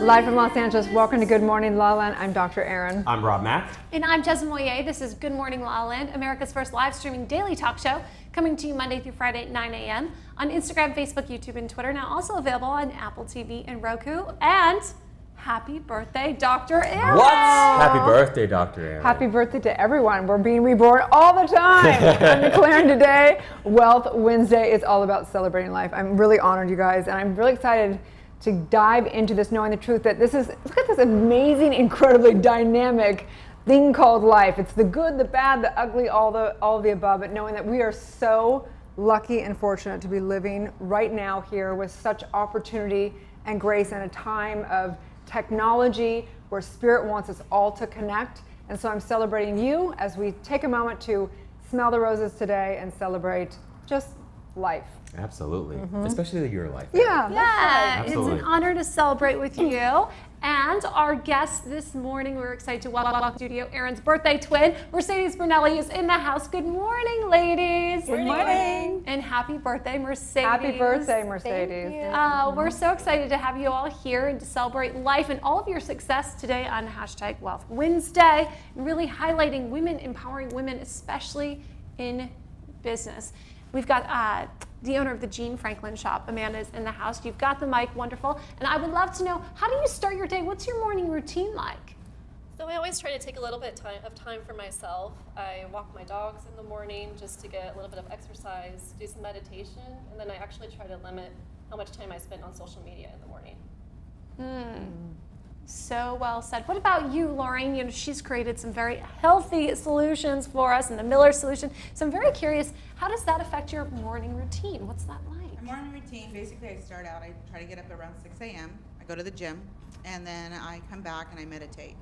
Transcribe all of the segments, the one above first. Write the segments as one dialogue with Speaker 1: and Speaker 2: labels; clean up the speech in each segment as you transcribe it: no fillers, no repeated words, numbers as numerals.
Speaker 1: Live from Los Angeles, welcome to Good Morning LALALAND. I'm Dr. Erin.
Speaker 2: I'm Rob Mack.
Speaker 3: And I'm Jessica Moyer. This is Good Morning LALALAND, America's first live streaming daily talk show, coming to you Monday through Friday at 9 a.m. on Instagram, Facebook, YouTube, and Twitter. Now also available on Apple TV and Roku. And happy birthday, Dr. Erin.
Speaker 2: What? Happy birthday, Dr. Erin.
Speaker 1: Happy birthday to everyone. We're being reborn all the time. I'm declaring today, Wealth Wednesday is all about celebrating life. I'm really honored, you guys, and I'm really excited to dive into this, knowing the truth that this is, look at this amazing, incredibly dynamic thing called life. It's the good, the bad, the ugly, all of the above, but knowing that we are so lucky and fortunate to be living right now here with such opportunity and grace in a time of technology where Spirit wants us all to connect. And so I'm celebrating you as we take a moment to smell the roses today and celebrate just life.
Speaker 2: Absolutely. Especially your life.
Speaker 1: Yeah.
Speaker 3: Yeah,
Speaker 2: Absolutely.
Speaker 3: It's an honor to celebrate with you. And our guest this morning, we're excited to welcome to the studio Erin's birthday twin, Mercedes Brunelli, is in the house. Good morning, ladies.
Speaker 1: Good morning.
Speaker 3: And happy birthday, Mercedes.
Speaker 1: Happy birthday, Mercedes.
Speaker 3: We're so excited to have you all here and to celebrate life and all of your success today on hashtag Wealth Wednesday, and really highlighting women, empowering women, especially in business. We've got the owner of the Jean Franklin shop, Amanda's in the house. You've got the mic, wonderful. And I would love to know, how do you start your day? What's your morning routine like?
Speaker 4: So I always try to take a little bit of time for myself. I walk my dogs in the morning just to get a little bit of exercise, do some meditation, and then I actually try to limit how much time I spend on social media in the morning.
Speaker 3: So well said. What about you, Lorraine? You know, she's created some very healthy solutions for us and the Miller solution. So I'm very curious, how does that affect your morning routine? What's that like?
Speaker 5: My morning routine, basically I start out, I try to get up around 6 a.m. I go to the gym, and then I come back and I meditate.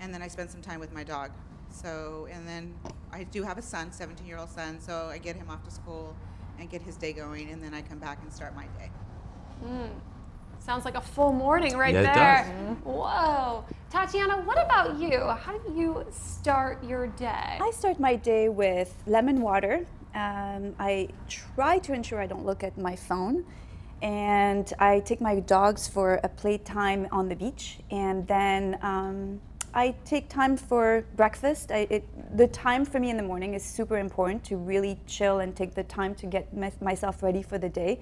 Speaker 5: And then I spend some time with my dog. So, and then I do have a son, 17-year-old son, so I get him off to school and get his day going, and then I come back and start my day.
Speaker 3: Sounds like a full morning right there.
Speaker 2: It does.
Speaker 3: Whoa. Tatiana, what about you? How do you start your day?
Speaker 6: I start my day with lemon water. I try to ensure I don't look at my phone. And I take my dogs for a playtime on the beach. And then I take time for breakfast. The time for me in the morning is super important to really chill and take the time to get myself ready for the day.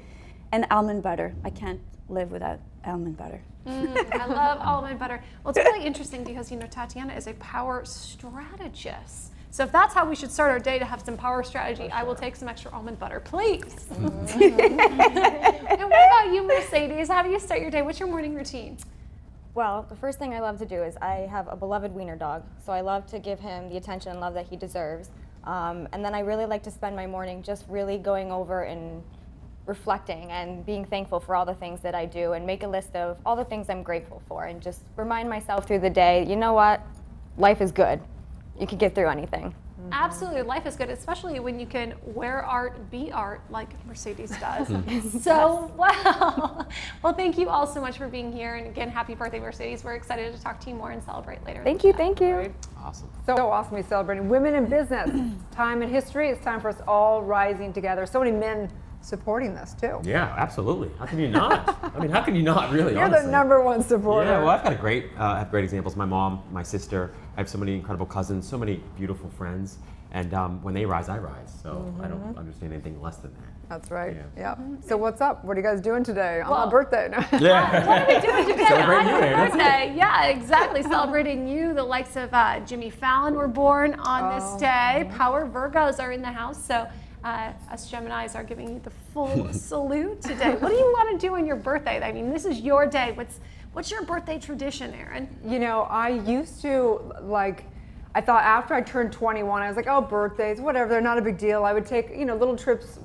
Speaker 6: And almond butter. I can't live without almond butter.
Speaker 3: I love almond butter. Well, it's really interesting because, you know, Tatiana is a power strategist. So if that's how we should start our day, to have some power strategy, I will take some extra almond butter, please. And what about you, Mercedes? How do you start your day? What's your morning routine?
Speaker 7: Well, the first thing I love to do is I have a beloved wiener dog, so I love to give him the attention and love that he deserves. And then I really like to spend my morning just really going over and reflecting and being thankful for all the things that I do, and make a list of all the things I'm grateful for, and just remind myself through the day, you know what, life is good. You can get through anything.
Speaker 3: Absolutely, life is good, especially when you can wear art, be art, like Mercedes does. So, well, thank you all so much for being here, and again, happy birthday, Mercedes. We're excited to talk to you more and celebrate later.
Speaker 7: Thank you, thank you.
Speaker 2: Awesome.
Speaker 1: So awesome to be celebrating women in business. Time in history. It's time for us all rising together. So many men supporting this too.
Speaker 2: Yeah, absolutely. How can you not? I mean, how can you not, really,
Speaker 1: You're
Speaker 2: honestly?
Speaker 1: the #1 supporter.
Speaker 2: Yeah, well, I've got I have great examples. My mom, my sister. I have so many incredible cousins, so many beautiful friends. And when they rise, I rise. So I don't understand anything less than that.
Speaker 1: That's right.
Speaker 2: Yeah.
Speaker 1: So what's up? What are you guys doing today on my birthday?
Speaker 2: Yeah.
Speaker 3: What are we doing today
Speaker 2: Celebrating
Speaker 3: on
Speaker 2: you,
Speaker 3: your
Speaker 2: Aaron.
Speaker 3: birthday? Yeah, exactly. Celebrating you. The likes of Jimmy Fallon were born on this day. Power Virgos are in the house. So us Geminis are giving you the full salute today. What do you want to do on your birthday? I mean, this is your day. What's your birthday tradition, Erin?
Speaker 1: You know, I used to, I thought after I turned 21, I was like, oh, birthdays, whatever, they're not a big deal. I would take, little trips,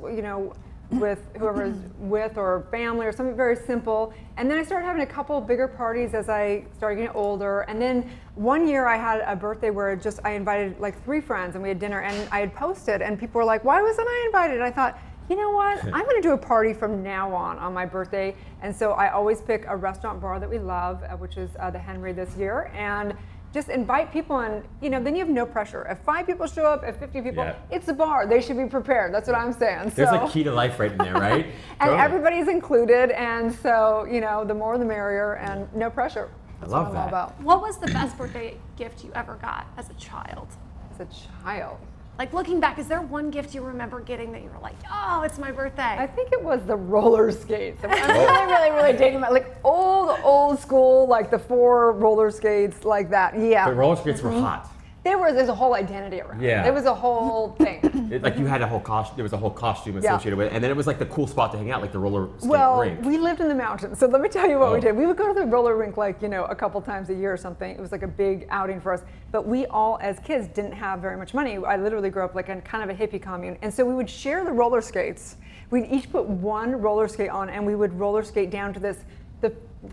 Speaker 1: with whoever I was with, or family, or something very simple. And then I started having a couple bigger parties as I started getting older. And then one year I had a birthday where I invited like 3 friends, and we had dinner, and I had posted, and people were like, why wasn't I invited? And I thought, you know what, I'm gonna do a party from now on my birthday. And so I always pick a restaurant bar that we love, which is the Henry this year, and just invite people and, you know, then you have no pressure. If 5 people show up, if 50 people,
Speaker 2: Yeah.
Speaker 1: it's a bar. They should be prepared. That's what I'm saying.
Speaker 2: There's
Speaker 1: So-
Speaker 2: a key to life right in there, right?
Speaker 1: and
Speaker 2: Totally.
Speaker 1: everybody's included, and so, you know, the more the merrier, and no pressure. That's
Speaker 2: love
Speaker 1: what I'm all
Speaker 2: that.
Speaker 1: about.
Speaker 3: What was the best birthday gift you ever got as a child?
Speaker 1: As a child.
Speaker 3: Like looking back, is there one gift you remember getting that you were like, oh, it's my birthday?
Speaker 1: I think it was the roller skates. I'm really dating my, like old school, like the 4 roller skates, like that. Yeah.
Speaker 2: The roller skates were hot.
Speaker 1: There's a whole identity around
Speaker 2: Yeah.
Speaker 1: it. It was a whole thing.
Speaker 2: Like you had a whole costume. There was a whole costume
Speaker 1: Yeah.
Speaker 2: associated with it, and then it was like the cool spot to hang out, like the roller skate
Speaker 1: Well,
Speaker 2: rink.
Speaker 1: we lived in the mountains, so let me tell you what we
Speaker 2: Oh.
Speaker 1: did. We would go to the roller rink like, you know, a couple times a year or something. It was like a big outing for us. But we all, as kids, didn't have very much money. I literally grew up like in kind of a hippie commune. And so we would share the roller skates. We'd each put 1 roller skate on, and we would roller skate down to the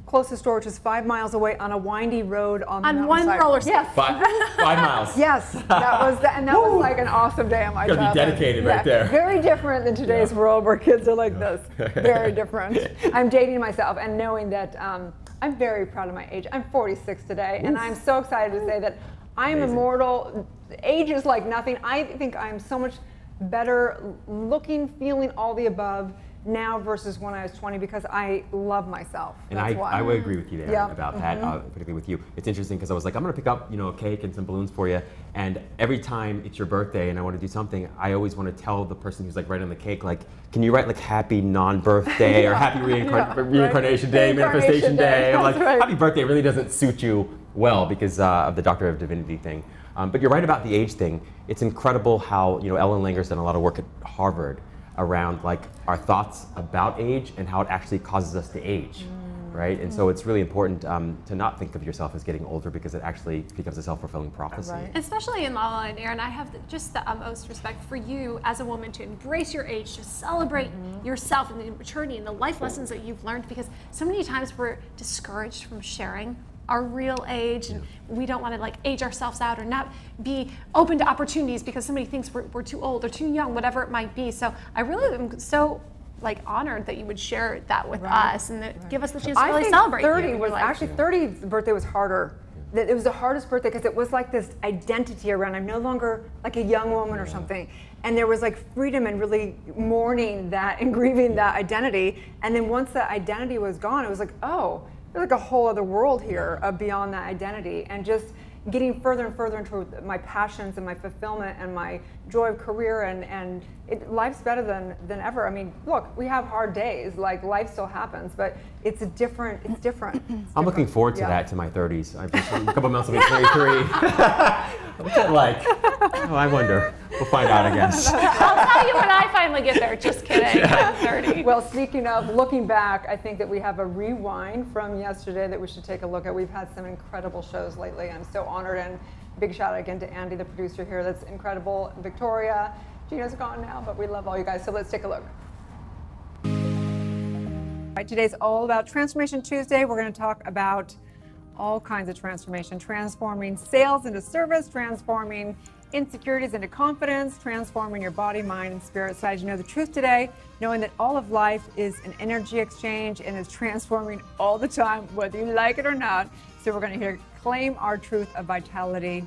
Speaker 1: closest store, which is 5 miles away on a windy road on the
Speaker 3: On one
Speaker 1: mountainside.
Speaker 3: roller skate?
Speaker 1: Yes.
Speaker 2: 5 miles.
Speaker 1: Yes, that was and that was like an awesome day on my
Speaker 2: Gotta be
Speaker 1: childhood.
Speaker 2: dedicated right there.
Speaker 1: Very different than today's world where kids are like this. Very different. I'm dating myself and knowing that I'm very proud of my age. I'm 46 today, and I'm so excited to say that I am
Speaker 2: Amazing.
Speaker 1: immortal. Age is like nothing. I think I'm so much better looking, feeling all the above now versus when I was 20 because I love myself.
Speaker 2: And
Speaker 1: That's why.
Speaker 2: I would agree with you there
Speaker 1: Yeah.
Speaker 2: about that, particularly with you. It's interesting because I was like, I'm going to pick up, you know, a cake and some balloons for you. And every time it's your birthday and I want to do something, I always want to tell the person who's like writing on the cake, like, can you write like happy non-birthday or happy reincarnation day,
Speaker 1: Reincarnation
Speaker 2: manifestation
Speaker 1: day.
Speaker 2: day? I'm like,
Speaker 1: That's right.
Speaker 2: happy birthday really doesn't suit you well because of the Doctor of Divinity thing. But you're right about the age thing. It's incredible how, you know, Ellen Langer's done a lot of work at Harvard around like our thoughts about age and how it actually causes us to age, right? And so it's really important to not think of yourself as getting older because it actually becomes a self-fulfilling prophecy.
Speaker 1: Right.
Speaker 3: Especially in LaLa and Erin, I have just the utmost respect for you as a woman to embrace your age, to celebrate yourself and the maturity and the life lessons that you've learned, because so many times we're discouraged from sharing our real age, and we don't want to like age ourselves out or not be open to opportunities because somebody thinks we're too old or too young, whatever it might be. So I really am so like honored that you would share that with us and that give us the chance to
Speaker 1: I
Speaker 3: really
Speaker 1: think
Speaker 3: celebrate
Speaker 1: 30
Speaker 3: you in
Speaker 1: was
Speaker 3: your life.
Speaker 1: actually 30's birthday was harder. It was the hardest birthday because it was like this identity around. I'm no longer like a young woman or something. And there was like freedom and really mourning that and grieving that identity. And then once that identity was gone, it was like, oh, there's like a whole other world here beyond that identity. And just getting further and further into my passions and my fulfillment and my joy of career, and life's better than ever. I mean, look, we have hard days, like life still happens, but it's different.
Speaker 2: I'm looking forward to that to my 30s. I've just a couple months, I'll be 33. What's that like? Oh, I wonder. We'll find out, I guess.
Speaker 3: I'll tell you when I finally get there. Just kidding. I'm 30.
Speaker 1: Well, speaking of looking back, I think that we have a rewind from yesterday that we should take a look at. We've had some incredible shows lately. I'm so honored, and big shout out again to Andy, the producer here. That's incredible. Victoria, Gina's gone now, but we love all you guys. So let's take a look. All right, today's all about Transformation Tuesday. We're going to talk about all kinds of transformation, transforming sales into service, transforming insecurities into confidence, transforming your body, mind, and spirit. So as you know the truth today, knowing that all of life is an energy exchange and is transforming all the time, whether you like it or not. So we're going to hear claim our truth of vitality,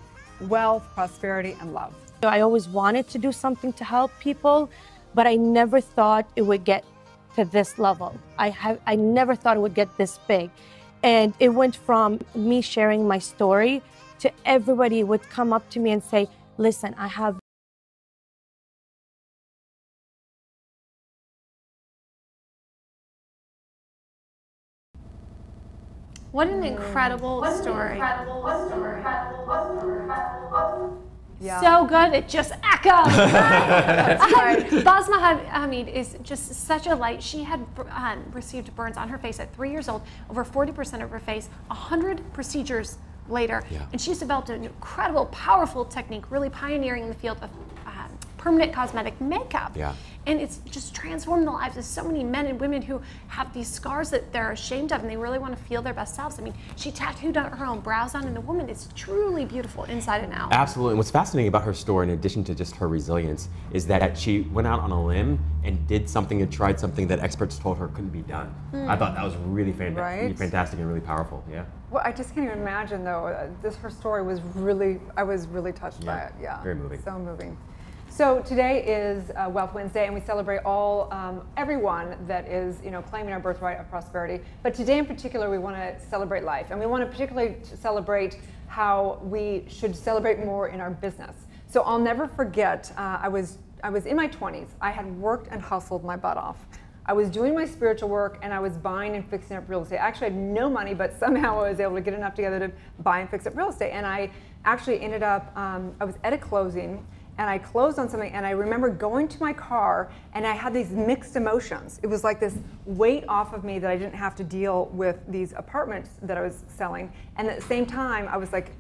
Speaker 1: wealth, prosperity, and love.
Speaker 8: I always wanted to do something to help people, but I never thought it would get to this level. I never thought it would get this big. And it went from me sharing my story to everybody would come up to me and say, listen, I have
Speaker 3: What an incredible story.
Speaker 1: Yeah.
Speaker 3: So good, it just echoes.
Speaker 1: right.
Speaker 3: Basma Hamid is just such a light. She had received burns on her face at 3 years old, over 40% of her face, 100 procedures later.
Speaker 2: Yeah.
Speaker 3: And she's developed an incredible, powerful technique, really pioneering in the field of permanent cosmetic makeup.
Speaker 2: Yeah.
Speaker 3: And it's just transformed the lives of so many men and women who have these scars that they're ashamed of and they really want to feel their best selves. I mean, she tattooed her own brows on, and the woman is truly beautiful inside and out.
Speaker 2: Absolutely. And what's fascinating about her story, in addition to just her resilience, is that she went out on a limb and did something and tried something that experts told her couldn't be done. I thought that was really fantastic and really powerful. Yeah.
Speaker 1: Well, I just can't even imagine though. Her story was really, I was really touched by it. Yeah.
Speaker 2: Very moving.
Speaker 1: So moving. So today is Wealth Wednesday, and we celebrate everyone that is, claiming our birthright of prosperity. But today in particular, we want to celebrate life, and we want to particularly celebrate how we should celebrate more in our business. So I'll never forget. I was in my 20s. I had worked and hustled my butt off. I was doing my spiritual work, and I was buying and fixing up real estate. I actually had no money, but somehow I was able to get enough together to buy and fix up real estate. And I actually ended up. I was at a closing. And I closed on something, and I remember going to my car, and I had these mixed emotions. It was like this weight off of me that I didn't have to deal with these apartments that I was selling. And at the same time, I was like,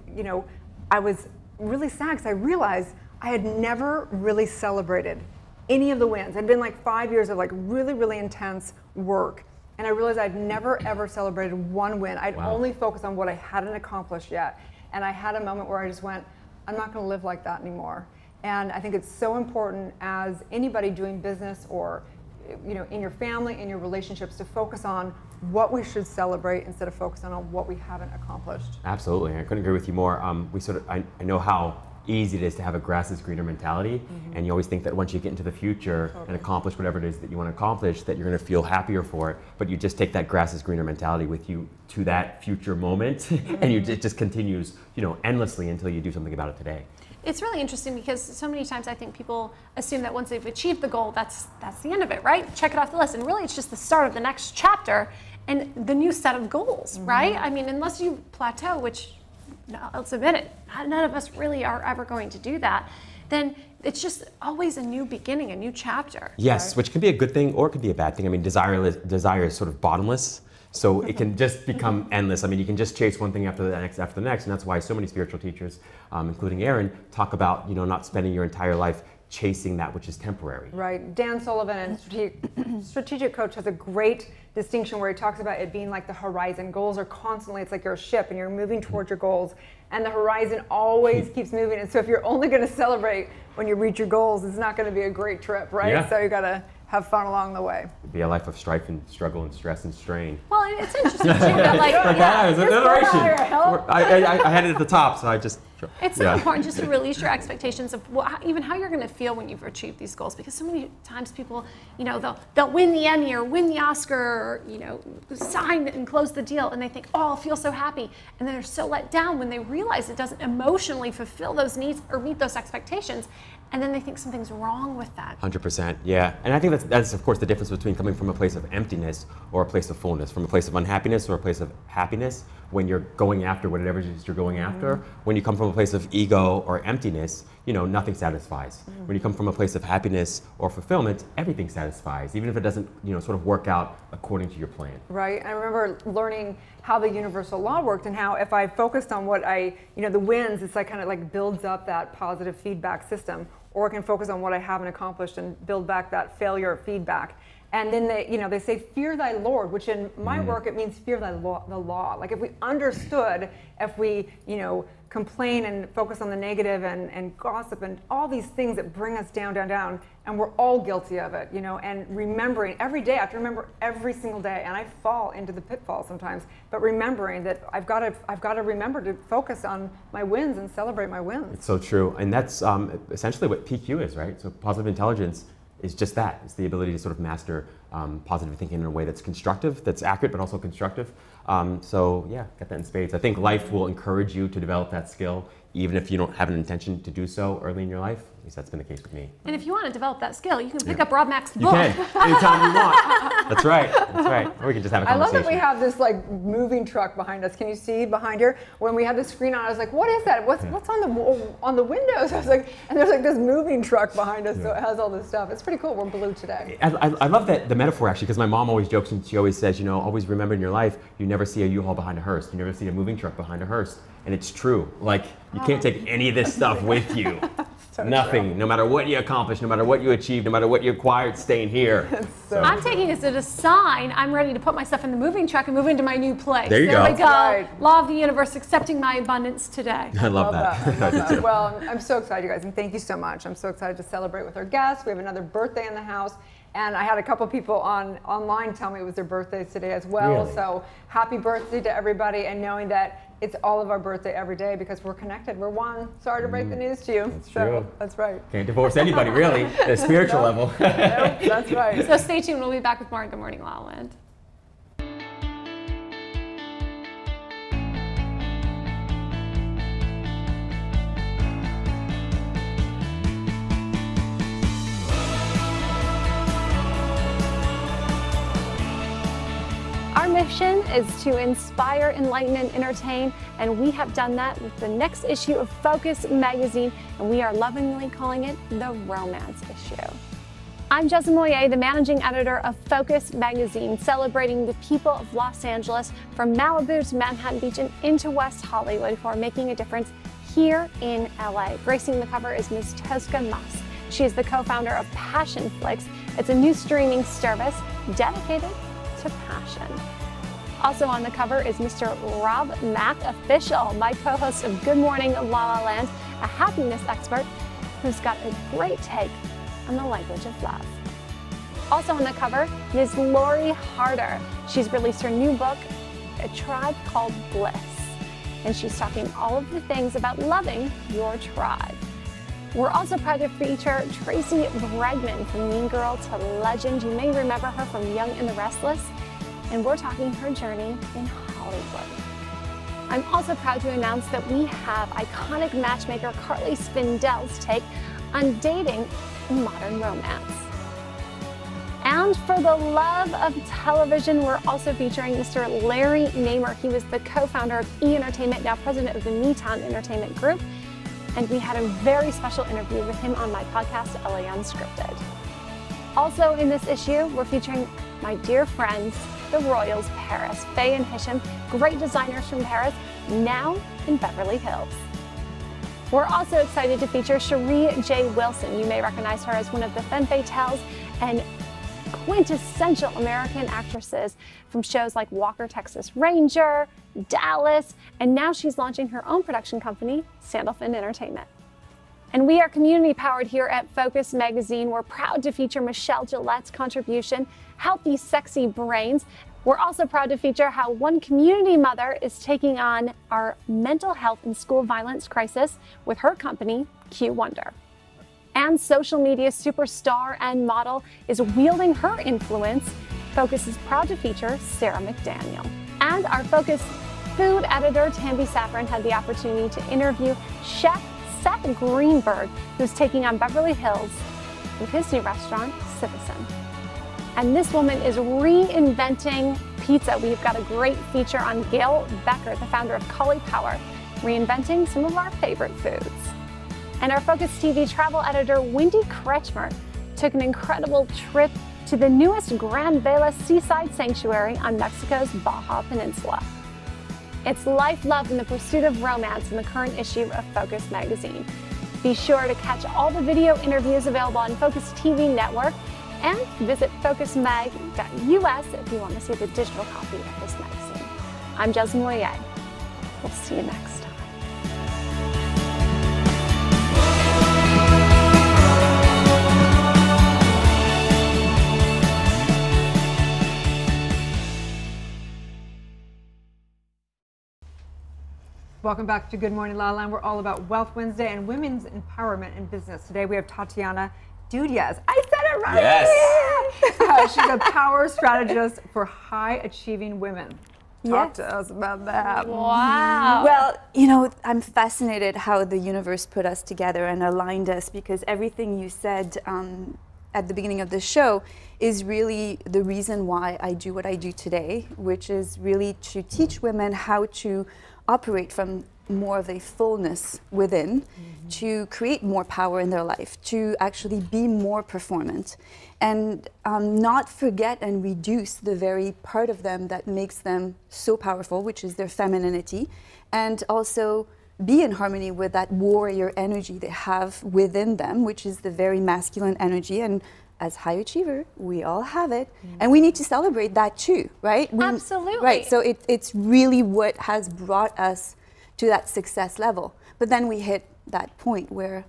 Speaker 1: I was really sad because I realized I had never really celebrated any of the wins. It had been like 5 years of like really, really intense work. And I realized I'd never ever celebrated one win. I'd only focused on what I hadn't accomplished yet. And I had a moment where I just went, I'm not gonna live like that anymore. And I think it's so important as anybody doing business or in your family, in your relationships, to focus on what we should celebrate instead of focusing on what we haven't accomplished.
Speaker 2: Absolutely, I couldn't agree with you more. I know how easy it is to have a grass is greener mentality, and you always think that once you get into the future and accomplish whatever it is that you want to accomplish, that you're going to feel happier for it. But you just take that grass is greener mentality with you to that future moment, and it just continues, endlessly until you do something about it today.
Speaker 3: It's really interesting because so many times I think people assume that once they've achieved the goal, that's the end of it, right? Check it off the list. And really it's just the start of the next chapter and the new set of goals, right? I mean, unless you plateau, which, let's admit it, none of us really are ever going to do that, then it's just always a new beginning, a new chapter.
Speaker 2: Yes, right? Which can be a good thing or it could be a bad thing. I mean, desire is sort of bottomless. So it can just become endless. I mean, you can just chase one thing after the next, and that's why so many spiritual teachers, including Erin, talk about not spending your entire life chasing that which is temporary.
Speaker 1: Right. Dan Sullivan, and strategic coach, has a great distinction where he talks about it being like the horizon. Goals are constantly, it's like you're a ship and you're moving towards your goals, and the horizon always keeps moving. And so if you're only going to celebrate when you reach your goals, it's not going to be a great trip, right?
Speaker 2: Yeah.
Speaker 1: So you got to have fun along the way.
Speaker 2: It'd be a life of strife and struggle and stress and strain.
Speaker 3: Well, it's interesting too that
Speaker 2: I had it at the top, so I just.
Speaker 3: It's so important just to release your expectations of even how you're going to feel when you've achieved these goals, because so many times people, they'll win the Emmy or win the Oscar, or sign and close the deal, and they think, oh, I'll feel so happy, and then they're so let down when they realize it doesn't emotionally fulfill those needs or meet those expectations. And then they think something's wrong with that.
Speaker 2: 100%, yeah. And I think that's of course the difference between coming from a place of emptiness or a place of fullness, from a place of unhappiness or a place of happiness. When you're going after whatever it is you're going after, when you come from a place of ego or emptiness, nothing satisfies. When you come from a place of happiness or fulfillment, everything satisfies, even if it doesn't, sort of work out according to your plan.
Speaker 1: Right. I remember learning how the universal law worked and how if I focused on what the wins, it's like kind of like builds up that positive feedback system, or I can focus on what I haven't accomplished and build back that failure feedback. And then they say, fear thy Lord, which in my work, it means fear thy the law. Like if we understood, if we, complain and focus on the negative and gossip and all these things that bring us down, and we're all guilty of it, and remembering every day, I have to remember every single day, and I fall into the pitfall sometimes, but remembering that I've got to remember to focus on my wins and celebrate my wins.
Speaker 2: It's so true, and that's essentially what PQ is, right? So positive intelligence is just that. It's the ability to sort of master positive thinking in a way that's constructive, that's accurate, but also constructive. So yeah, get that in spades. I think life will encourage you to develop that skill, even if you don't have an intention to do so early in your life. At least that's been the case with me.
Speaker 3: And if you want to develop that skill, you can pick up Rob Mack's book.
Speaker 2: You can, anytime you want. That's right, that's right. Or we can just have a conversation.
Speaker 1: I love that we have this like moving truck behind us. Can you see behind here? When we had the screen on, I was like, what is that? What's on the windows? I was like, and there's like this moving truck behind us, so it has all this stuff. It's pretty cool. We're blue today.
Speaker 2: I love that the metaphor actually, because my mom always jokes and she always says, always remember in your life, you never see a U-Haul behind a hearse. You never see a moving truck behind a hearse. And it's true. Like, you can't take any of this stuff with you Nothing. No matter what you accomplish, no matter what you achieve, no matter what you acquired, staying here.
Speaker 1: So
Speaker 3: I'm taking this as a sign. I'm ready to put my stuff in the moving truck and move into my new place.
Speaker 2: There you go.
Speaker 3: We go.
Speaker 1: Right.
Speaker 3: Law of the universe, accepting my abundance today.
Speaker 2: I love that.
Speaker 1: I love that. Well, I'm so excited, you guys, and thank you so much. I'm so excited to celebrate with our guests. We have another birthday in the house. And I had a couple people online tell me it was their birthdays today as well.
Speaker 2: Really?
Speaker 1: So happy birthday to everybody, and knowing that it's all of our birthday every day because we're connected. We're one. Sorry to break the news to you.
Speaker 2: That's
Speaker 1: so,
Speaker 2: true.
Speaker 1: That's right.
Speaker 2: Can't divorce anybody, really, at a spiritual level.
Speaker 1: Nope, that's right.
Speaker 3: So stay tuned. We'll be back with more in Good Morning La La Land. Our mission is to inspire, enlighten, and entertain, and we have done that with the next issue of Focus magazine, and we are lovingly calling it the Romance Issue. I'm Jessamine Moyer, the managing editor of Focus magazine, celebrating the people of Los Angeles from Malibu to Manhattan Beach and into West Hollywood who are making a difference here in LA. Gracing the cover is Ms. Tosca Mas. She is the co-founder of Passion Flicks. It's a new streaming service dedicated to passion. Also on the cover is Mr. Rob Mack, official, my co-host of Good Morning La La Land, a happiness expert who's got a great take on the language of love. Also on the cover, Ms. Lori Harder. She's released her new book, A Tribe Called Bliss, and she's talking all of the things about loving your tribe. We're also proud to feature Tracy Bregman from Mean Girl to Legend. You may remember her from Young and the Restless, and we're talking her journey in Hollywood. I'm also proud to announce that we have iconic matchmaker Carly Spindel's take on dating in modern romance. And for the love of television, we're also featuring Mr. Larry Namer. He was the co-founder of E! Entertainment, now president of the Newtown Entertainment Group. And we had a very special interview with him on my podcast, LA Unscripted. Also in this issue, we're featuring my dear friends, the Royals Paris, Faye and Hisham, great designers from Paris, now in Beverly Hills. We're also excited to feature Cherie J. Wilson. You may recognize her as one of the femme fatales and quintessential American actresses from shows like Walker, Texas Ranger, Dallas, and now she's launching her own production company, Sandalfin Entertainment. And we are community powered here at Focus Magazine. We're proud to feature Michelle Gillette's contribution, Healthy Sexy Brains. We're also proud to feature how one community mother is taking on our mental health and school violence crisis with her company, Q Wonder. And social media superstar and model is wielding her influence. Focus is proud to feature Sarah McDaniel. And our Focus food editor, Tambi Safran, had the opportunity to interview Chef Seth Greenberg, who's taking on Beverly Hills with his new restaurant, Citizen. And this woman is reinventing pizza. We've got a great feature on Gail Becker, the founder of Cully Power, reinventing some of our favorite foods. And our Focus TV travel editor, Wendy Kretschmer, took an incredible trip to the newest Grand Vela Seaside Sanctuary on Mexico's Baja Peninsula. It's life, love, and the pursuit of romance in the current issue of Focus Magazine. Be sure to catch all the video interviews available on Focus TV Network and visit focusmag.us if you want to see the digital copy of this magazine. I'm Jessamine Moyer. We'll see you next time.
Speaker 1: Welcome back to Good Morning La La Land. We're all about Wealth Wednesday and women's empowerment in business. Today we have Tatiana Dudias. I said it right!
Speaker 2: Yes!
Speaker 1: She's a power strategist for high-achieving women. Talk to us about that.
Speaker 3: Wow.
Speaker 6: Well, you know, I'm fascinated how the universe put us together and aligned us, because everything you said at the beginning of the show is really the reason why I do what I do today, which is really to teach women how to operate from more of a fullness within, to create more power in their life, to actually be more performant, and not forget and reduce the very part of them that makes them so powerful, which is their femininity, and also be in harmony with that warrior energy they have within them, which is the very masculine energy. And as high achiever, we all have it. And we need to celebrate that too, right?
Speaker 3: Absolutely.
Speaker 6: Right, so it's really what has brought us to that success level. But then we hit that point where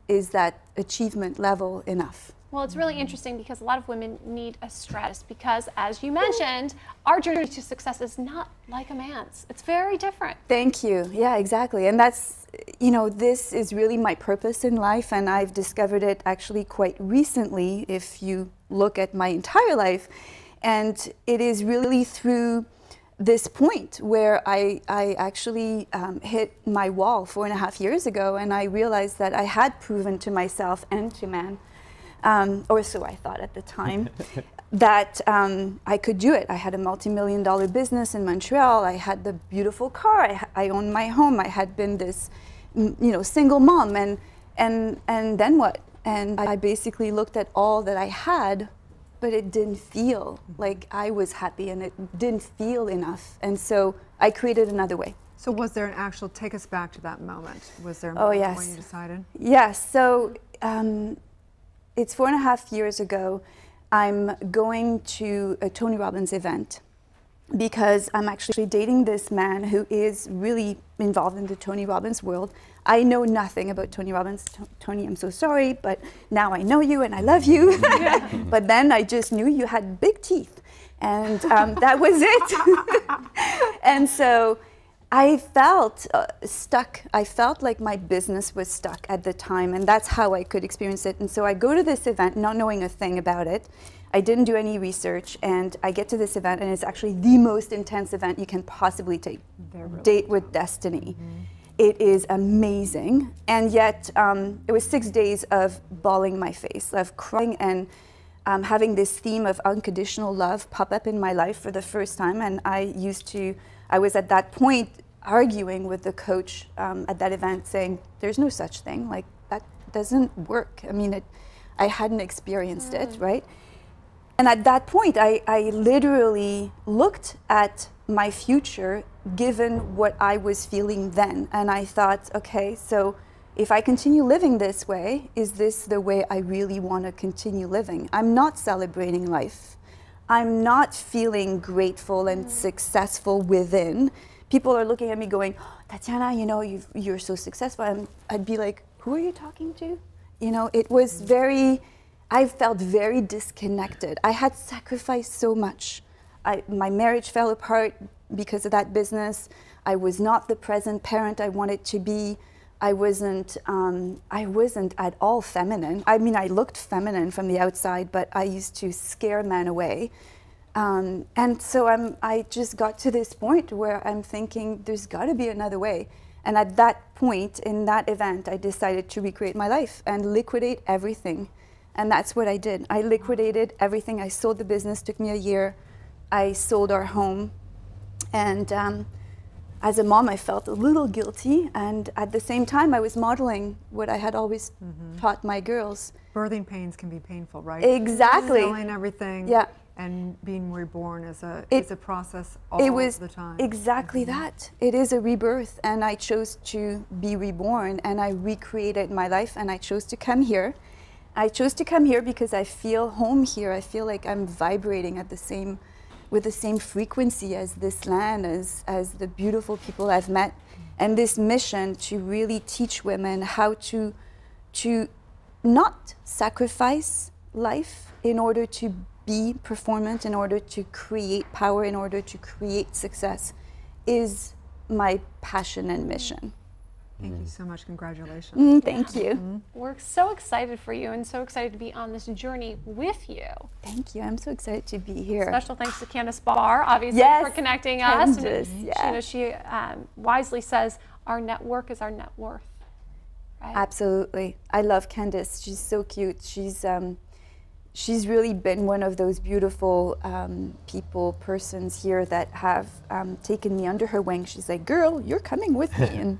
Speaker 6: is that achievement level enough?
Speaker 3: Well, it's really interesting because a lot of women need a strategist because, as you mentioned, our journey to success is not like a man's. It's very different.
Speaker 6: Thank you. Yeah, exactly. And that's, you know, this is really my purpose in life, and I've discovered it actually quite recently if you look at my entire life. And it is really through this point where I actually hit my wall 4.5 years ago, and I realized that I had proven to myself and to man, or so I thought at the time, that I could do it. I had a multi-million-dollar business in Montreal. I had the beautiful car. I owned my home. I had been this, you know, single mom. And then what? And I basically looked at all that I had, but it didn't feel like I was happy, and it didn't feel enough. And so I created another way.
Speaker 1: So was there an actual, take us back to that moment. Was there a
Speaker 6: Oh,
Speaker 1: moment
Speaker 6: yes.
Speaker 1: when you decided?
Speaker 6: Yes, so it's 4.5 years ago. I'm going to a Tony Robbins event because I'm actually dating this man who is really involved in the Tony Robbins world. I know nothing about Tony Robbins. Tony, I'm so sorry, but now I know you and I love you. But then I just knew you had big teeth, and that was it. And so I felt stuck. I felt like my business was stuck at the time, and that's how I could experience it. And so I go to this event not knowing a thing about it. I didn't do any research, and I get to this event, and it's actually the most intense event you can possibly take. Date with Destiny. It is amazing, and yet it was 6 days of bawling my face, of crying, and having this theme of unconditional love pop up in my life for the first time. And I was at that point arguing with the coach at that event, saying, there's no such thing, like that doesn't work. I mean, I hadn't experienced it, right? And at that point, I literally looked at my future given what I was feeling then. And I thought, okay, so if I continue living this way, is this the way I really want to continue living? I'm not celebrating life. I'm not feeling grateful and successful within. People are looking at me going, Tatiana, you know, you're so successful. And I'd be like, who are you talking to? You know, it was I felt very disconnected. I had sacrificed so much. My marriage fell apart because of that business. I was not the present parent I wanted to be. I wasn't at all feminine. I mean, I looked feminine from the outside, but I used to scare men away. And so I just got to this point where I'm thinking, there's got to be another way. And at that point, in that event, I decided to recreate my life and liquidate everything. And that's what I did. I liquidated everything. I sold the business, took me a year. I sold our home. And as a mom, I felt a little guilty. And at the same time, I was modeling what I had always taught my girls.
Speaker 1: Birthing pains can be painful, right?
Speaker 6: Exactly.
Speaker 1: Selling everything.
Speaker 6: Yeah.
Speaker 1: And being reborn is a process all the time.
Speaker 6: Exactly that. It is a rebirth. And I chose to be reborn. And I recreated my life. And I chose to come here. I chose to come here because I feel home here. I feel like I'm vibrating at with the same frequency as this land, as the beautiful people I've met. And this mission to really teach women how to not sacrifice life in order to be performant, in order to create power, in order to create success, is my passion and mission.
Speaker 1: Thank you so much. Congratulations.
Speaker 6: Thank you.
Speaker 3: We're so excited for you and so excited to be on this journey with you.
Speaker 6: Thank you. I'm so excited to be here.
Speaker 3: Special thanks to Candace Barr, obviously, for connecting us.
Speaker 6: Candace,
Speaker 3: And, she wisely says, our network is our net worth. Right?
Speaker 6: Absolutely. I love Candace. She's so cute. She's really been one of those beautiful persons here that have taken me under her wing. She's like, girl, you're coming with me.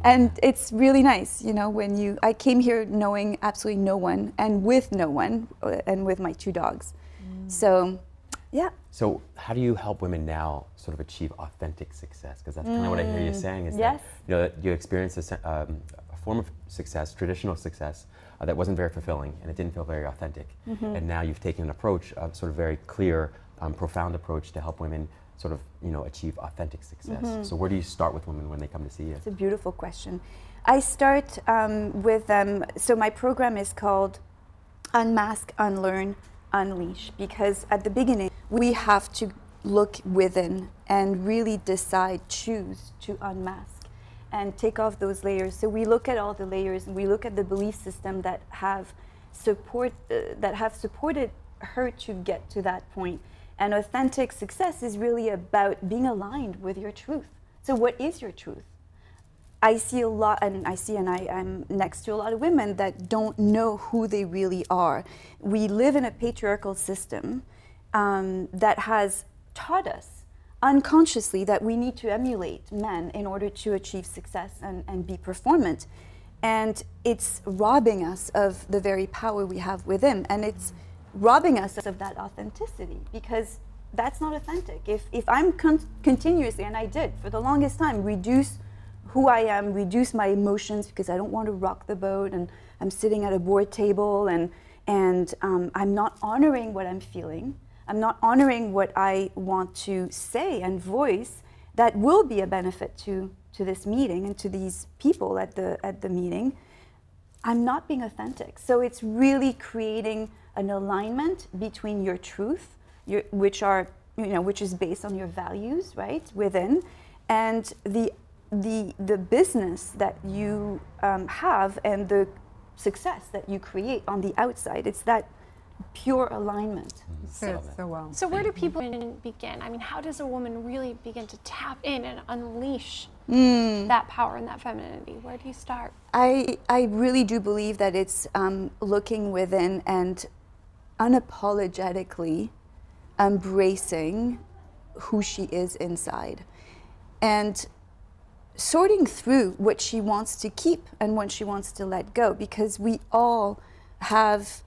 Speaker 6: And it's really nice, you know, I came here knowing absolutely no one and with no one and with my 2 dogs. So Yeah.
Speaker 2: So how do you help women now sort of achieve authentic success? Because that's kind of what I hear you saying is that, that you experienced a form of success, traditional success, that wasn't very fulfilling and it didn't feel very authentic. And now you've taken an approach, a sort of very clear, profound approach to help women sort of, achieve authentic success. So where do you start with women when they come to see you?
Speaker 6: It's a beautiful question. I start with them, so my program is called Unmask, Unlearn, Unleash, because at the beginning we have to look within and really decide, choose to unmask and take off those layers. So we look at all the layers and we look at the belief system that have supported her to get to that point. And authentic success is really about being aligned with your truth. So what is your truth? I see a lot, and I'm next to a lot of women that don't know who they really are. We live in a patriarchal system that has taught us unconsciously that we need to emulate men in order to achieve success and be performant. And it's robbing us of the very power we have within, and it's robbing us of that authenticity, because that's not authentic. If I'm continuously, and I did for the longest time, reduce who I am, reduce my emotions because I don't want to rock the boat, and I'm sitting at a board table and I'm not honoring what I'm feeling. I'm not honoring what I want to say and voice that will be a benefit to this meeting and to these people at the meeting. I'm not being authentic. So it's really creating an alignment between your truth, which is based on your values, right, within, and the business that you have and the success that you create on the outside. It's that pure alignment.
Speaker 1: So well.
Speaker 3: So where do people begin? I mean, how does a woman really begin to tap in and unleash that power and that femininity? Where do you start?
Speaker 6: I really do believe that it's looking within and unapologetically embracing who she is inside, and sorting through what she wants to keep and what she wants to let go, because we all have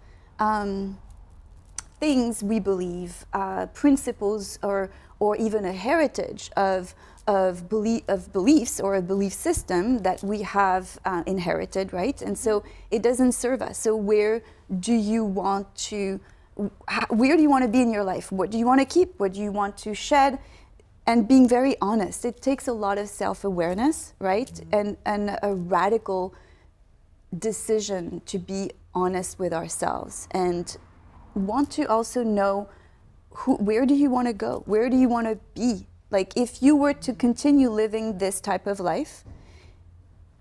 Speaker 6: things we believe, principles, or even a heritage of beliefs or a belief system that we have inherited, right? And so it doesn't serve us. So where do you want to be in your life? What do you want to keep? What do you want to shed? And being very honest. It takes a lot of self-awareness, right? And a radical decision to be honest with ourselves and want to also know where do you want to go? Where do you want to be? Like, if you were to continue living this type of life,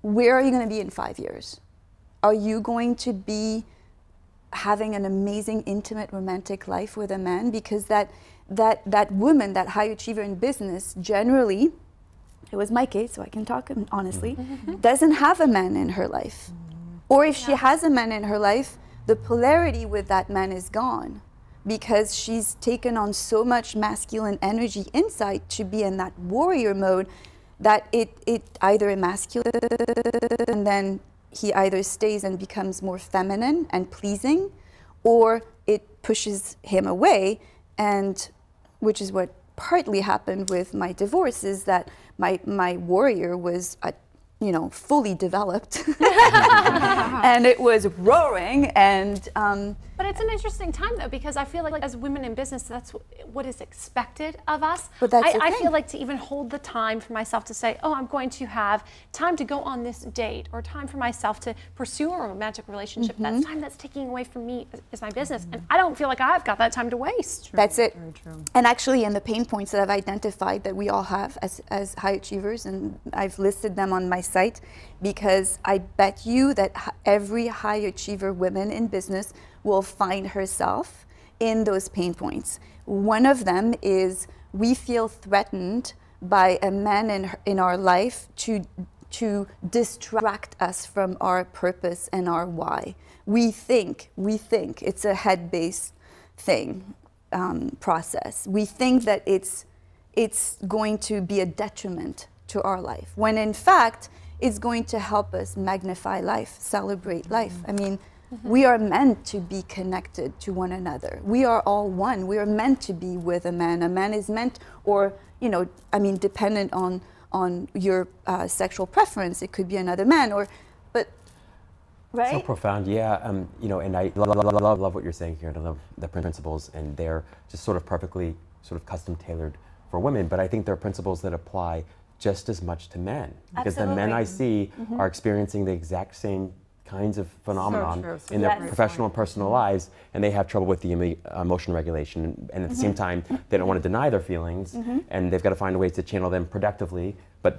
Speaker 6: where are you going to be in 5 years? Are you going to be having an amazing, intimate, romantic life with a man? Because that woman, that high achiever in business, generally, it was my case, so I can talk honestly, doesn't have a man in her life. Or if she has a man in her life, the polarity with that man is gone, because she's taken on so much masculine energy inside to be in that warrior mode that it either emasculates, and then he either stays and becomes more feminine and pleasing, or it pushes him away. And which is what partly happened with my divorce, is that my warrior was fully developed and it was roaring. And
Speaker 3: but it's an interesting time though, because I feel like as women in business, that's what is expected of us.
Speaker 6: But that's
Speaker 3: I feel like to even hold the time for myself to say, oh, I'm going to have time to go on this date, or time for myself to pursue a romantic relationship. That's time that's taking away from me is my business. And I don't feel like I've got that time to waste.
Speaker 6: That's it.
Speaker 1: Very true.
Speaker 6: And actually, in the pain points that I've identified that we all have as high achievers, and I've listed them on my site, because I bet you that every high achiever woman in business will find herself in those pain points. One of them is we feel threatened by a man in our life to distract us from our purpose and our why. We think it's a head-based thing, process. We think that it's going to be a detriment to our life, when in fact it's going to help us magnify life, celebrate life. I mean, We are meant to be connected to one another. We are all one. We are meant to be with a man. A man is meant, or, you know, I mean, dependent on your sexual preference, it could be another man, or, but, right?
Speaker 2: So profound, yeah. You know, and I love what you're saying here, and I love the principles, and they're just sort of perfectly sort of custom tailored for women, but I think they're principles that apply just as much to men, because the men I see are experiencing the exact same kinds of phenomenon in their professional and personal lives, and they have trouble with the emotion regulation, and at the same time they don't want to deny their feelings, and they've got to find ways to channel them productively, but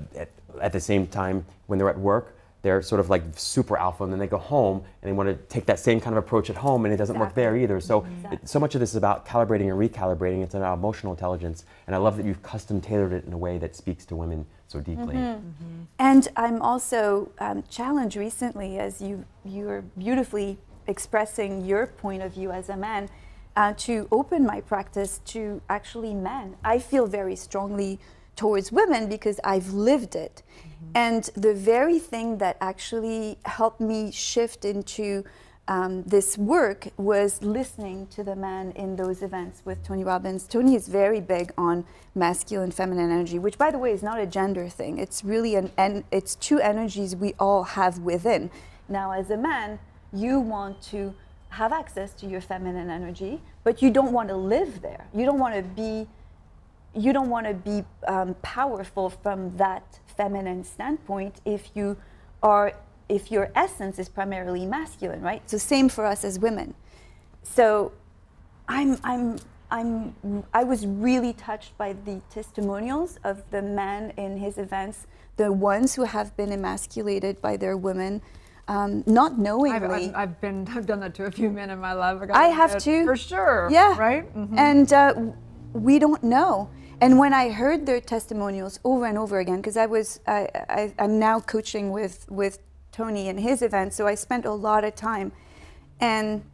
Speaker 2: at the same time when they're at work they're sort of like super alpha, and then they go home and they want to take that same kind of approach at home, and it doesn't work there either. So so much of this is about calibrating and recalibrating. It's about emotional intelligence, and I love that you've custom tailored it in a way that speaks to women so deeply.
Speaker 6: And I'm also challenged recently, as you're beautifully expressing your point of view as a man, to open my practice to actually men. I feel very strongly towards women because I've lived it. And the very thing that actually helped me shift into this work was listening to the man in those events with Tony Robbins. Tony is very big on masculine, feminine energy, which, by the way, is not a gender thing. It's really it's two energies we all have within. Now, as a man, you want to have access to your feminine energy, but you don't want to live there. You don't want to be powerful from that feminine standpoint if your essence is primarily masculine, right? So same for us as women. So I was really touched by the testimonials of the men in his events, the ones who have been emasculated by their women, not knowingly.
Speaker 1: I've done that to a few men in my life.
Speaker 6: I have too.
Speaker 1: For sure.
Speaker 6: Yeah.
Speaker 1: Right?
Speaker 6: And we don't know. And when I heard their testimonials over and over again, because I'm now coaching with Tony in his events, so I spent a lot of time, and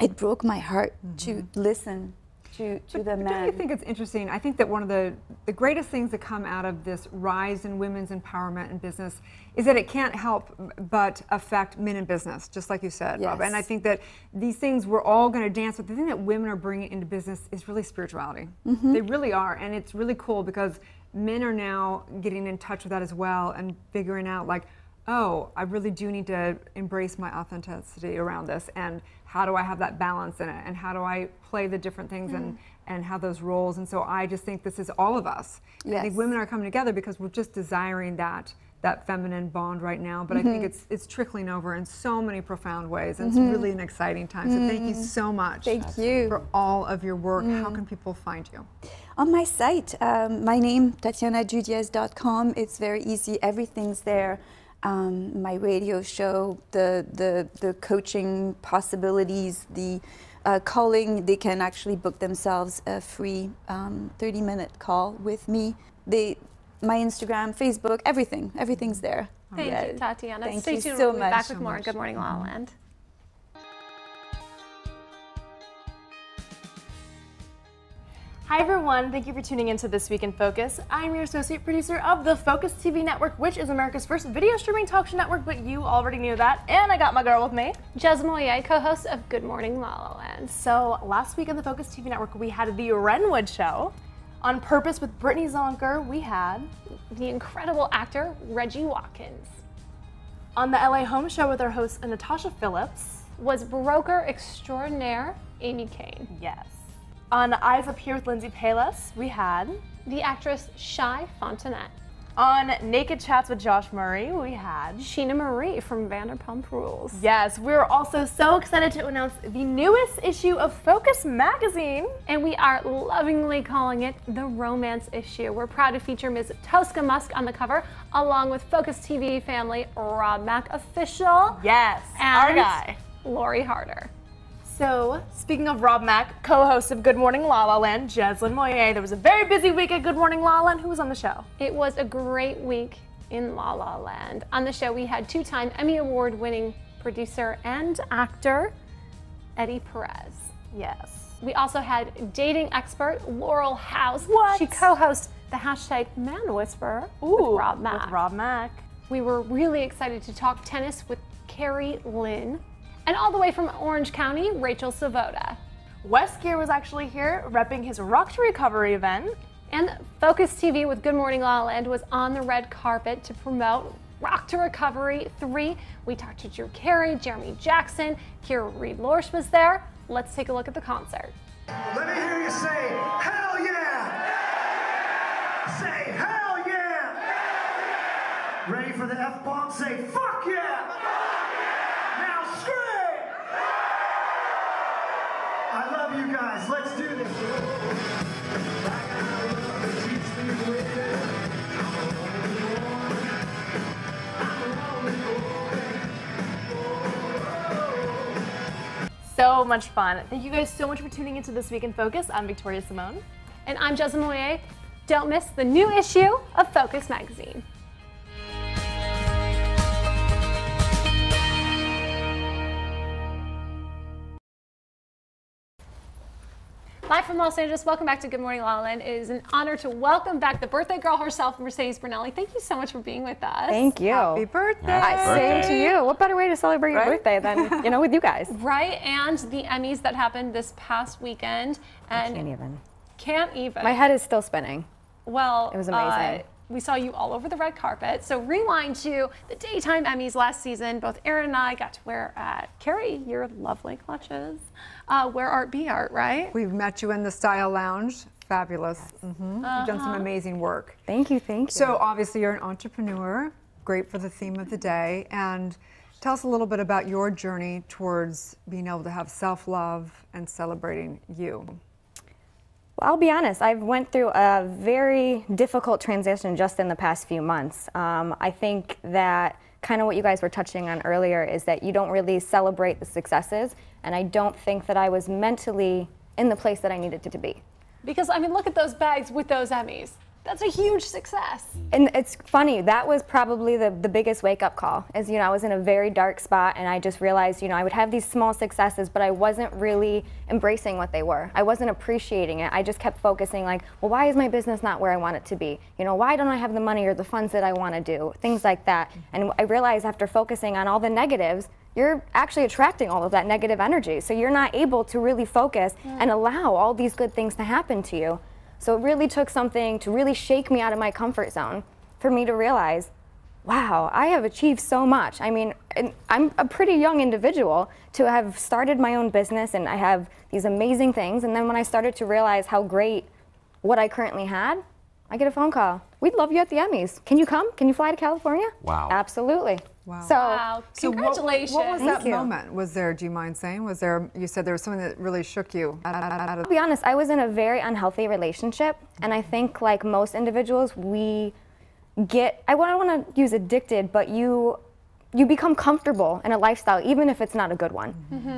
Speaker 6: it broke my heart to listen to the men.
Speaker 1: Don't you think it's interesting? I think that one of the greatest things that come out of this rise in women's empowerment in business is that it can't help but affect men in business, just like you said,
Speaker 6: Yes.
Speaker 1: Rob. And I think that these things we're all going to dance with. The thing that women are bringing into business is really spirituality. They really are, and it's really cool because men are now getting in touch with that as well and figuring out, like, oh, I really do need to embrace my authenticity around this, and how do I have that balance in it, and how do I play the different things and have those roles. And so I just think this is all of us.
Speaker 6: Yes.
Speaker 1: I think women are coming together because we're just desiring that feminine bond right now, but I think it's trickling over in so many profound ways, and it's really an exciting time. So thank you so much for all of your work. How can people find you?
Speaker 6: On my site, my name, TatianaJudiez.com. It's very easy, everything's there. My radio show, the coaching possibilities, the calling, they can actually book themselves a free 30-minute call with me. My Instagram, Facebook, everything's there.
Speaker 3: Thank you, Tatiana.
Speaker 6: Thank
Speaker 3: Stay
Speaker 6: you
Speaker 3: tuned.
Speaker 6: so
Speaker 3: We'll be
Speaker 6: much.
Speaker 3: back with more. Good morning, La La Land.
Speaker 9: Hi everyone, thank you for tuning into This Week in Focus. I'm your associate producer of the Focus TV network, which is America's first video streaming talk show network, but you already knew that. And I got my girl with me,
Speaker 3: Jez Moye, co-host of Good Morning La La Land.
Speaker 9: So last week on the Focus TV network, we had the Renwood Show. On Purpose with Brittany Zonker, we had
Speaker 3: the incredible actor Reggie Watkins.
Speaker 9: On the LA Home Show with our host Natasha Phillips
Speaker 3: was broker extraordinaire Amy Kane.
Speaker 9: Yes. On Eyes Up Here with Lindsay Palis, we had
Speaker 3: the actress Shai Fontanette.
Speaker 9: On Naked Chats with Josh Murray, we had
Speaker 3: Sheena Marie from Vanderpump Rules.
Speaker 9: Yes, we're also so excited to announce the newest issue of Focus magazine.
Speaker 3: And we are lovingly calling it the Romance Issue. We're proud to feature Ms. Tosca Musk on the cover, along with Focus TV family Rob Mack official.
Speaker 9: Yes,
Speaker 3: and
Speaker 9: our guy,
Speaker 3: Lori Harder.
Speaker 9: So, speaking of Rob Mack, co-host of Good Morning La La Land, Jeslyn Moye, there was a very busy week at Good Morning La La Land. Who was on the show?
Speaker 3: It was a great week in La La Land. On the show, we had two-time Emmy Award-winning producer and actor Eddie Perez.
Speaker 9: Yes.
Speaker 3: We also had dating expert Laurel House.
Speaker 9: What?
Speaker 3: She co-hosts the hashtag Man Whisperer with Rob Mack.
Speaker 9: With Rob Mack.
Speaker 3: We were really excited to talk tennis with Carrie Lynn. And all the way from Orange County, Rachel Savoda.
Speaker 9: Wes Gear was actually here repping his Rock to Recovery event.
Speaker 3: And Focus TV with Good Morning LaLaLand was on the red carpet to promote Rock to Recovery 3. We talked to Drew Carey, Jeremy Jackson, Kira Reed-Lorsch was there. Let's take a look at the concert.
Speaker 10: Let me hear you say, hell yeah! Say, hell yeah! Ready for the F-bomb? Say, fuck yeah! Now scream! I love you guys. Let's do this.
Speaker 9: So much fun. Thank you guys so much for tuning into This Week in Focus. I'm Victoria Simone.
Speaker 3: And I'm Jessamine Moyer. Don't miss the new issue of Focus magazine. Live from Los Angeles, welcome back to Good Morning LaLaLand. It is an honor to welcome back the birthday girl herself, Mercedes Brunelli. Thank you so much for being with us.
Speaker 7: Thank you.
Speaker 1: Happy birthday.
Speaker 7: Same to you. What better way to celebrate your birthday than, with you guys?
Speaker 3: Right, and the Emmys that happened this past weekend. And Can't even.
Speaker 7: My head is still spinning.
Speaker 3: Well,
Speaker 7: it was amazing.
Speaker 3: We saw you all over the red carpet. So rewind to the daytime Emmys last season. Both Erin and I got to wear Carrie, your lovely clutches. Wear art, be art, right?
Speaker 1: We've met you in the Style Lounge. Fabulous. You've done some amazing work.
Speaker 7: Thank you, thank you.
Speaker 1: So obviously you're an entrepreneur, great for the theme of the day. And tell us a little bit about your journey towards being able to have self-love and celebrating you.
Speaker 7: Well, I'll be honest, I've went through a very difficult transition just in the past few months. I think that kind of what you guys were touching on earlier is that you don't really celebrate the successes, and I don't think that I was mentally in the place that I needed to be.
Speaker 3: Because, I mean, look at those bags with those Emmys. That's a huge success.
Speaker 7: And it's funny, that was probably the biggest wake-up call, is, I was in a very dark spot, and I just realized, I would have these small successes, but I wasn't really embracing what they were. I wasn't appreciating it. I just kept focusing like, well, why is my business not where I want it to be? Why don't I have the money or the funds that I want to do? Things like that. And I realized after focusing on all the negatives, you're actually attracting all of that negative energy. So you're not able to really focus and allow all these good things to happen to you. So it really took something to really shake me out of my comfort zone for me to realize, wow, I have achieved so much. I mean, I'm a pretty young individual to have started my own business, and I have these amazing things. And then when I started to realize how great what I currently had, I get a phone call. We'd love you at the Emmys. Can you come? Can you fly to California?
Speaker 2: Wow.
Speaker 7: Absolutely.
Speaker 1: Wow.
Speaker 7: So,
Speaker 3: Wow. Congratulations.
Speaker 1: What was
Speaker 7: Thank
Speaker 1: that
Speaker 7: you.
Speaker 1: moment? Was there, do you mind saying, you said there was something that really shook you?
Speaker 7: to be honest, I was in a very unhealthy relationship, and I think like most individuals, we get, I don't want to use addicted, but you become comfortable in a lifestyle, even if it's not a good one.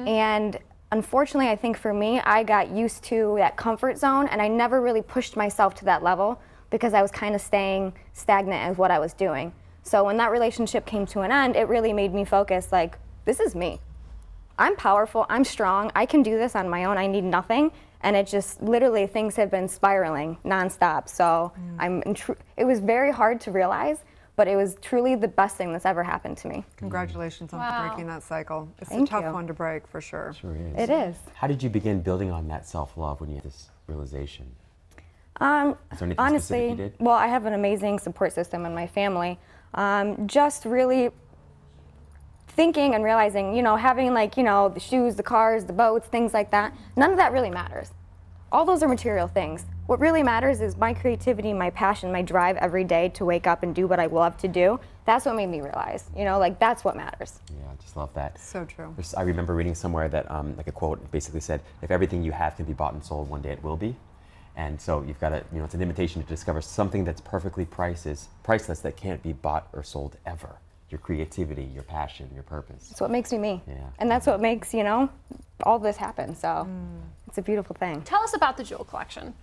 Speaker 7: And unfortunately, I think for me, I got used to that comfort zone, and I never really pushed myself to that level because I was kind of staying stagnant as what I was doing. So when that relationship came to an end, it really made me focus like, this is me. I'm powerful, I'm strong, I can do this on my own, I need nothing. And it just, literally, things have been spiraling nonstop. So it was very hard to realize, but it was truly the best thing that's ever happened to me.
Speaker 1: Congratulations on breaking that cycle. It's
Speaker 7: Thank
Speaker 1: a tough
Speaker 7: you.
Speaker 1: one to break, for sure.
Speaker 2: Sure is.
Speaker 7: It is.
Speaker 2: How did you begin building on that self-love when you had this realization? Is there anything
Speaker 7: Honestly,
Speaker 2: specific you did?
Speaker 7: well, I have an amazing support system in my family. Just really thinking and realizing, having the shoes, the cars, the boats, things like that, none of that really matters. All those are material things. What really matters is my creativity, my passion, my drive every day to wake up and do what I love to do. That's what made me realize, that's what matters.
Speaker 2: Yeah, I just love that.
Speaker 1: So true.
Speaker 2: I remember reading somewhere that like a quote basically said, if everything you have can be bought and sold, one day it will be. And so you've got to, it's an invitation to discover something that's perfectly priceless that can't be bought or sold ever. Your creativity, your passion, your purpose.
Speaker 7: That's what makes me me.
Speaker 2: Yeah.
Speaker 7: And that's what makes, all this happen. So it's a beautiful thing.
Speaker 3: Tell us about the jewel collection.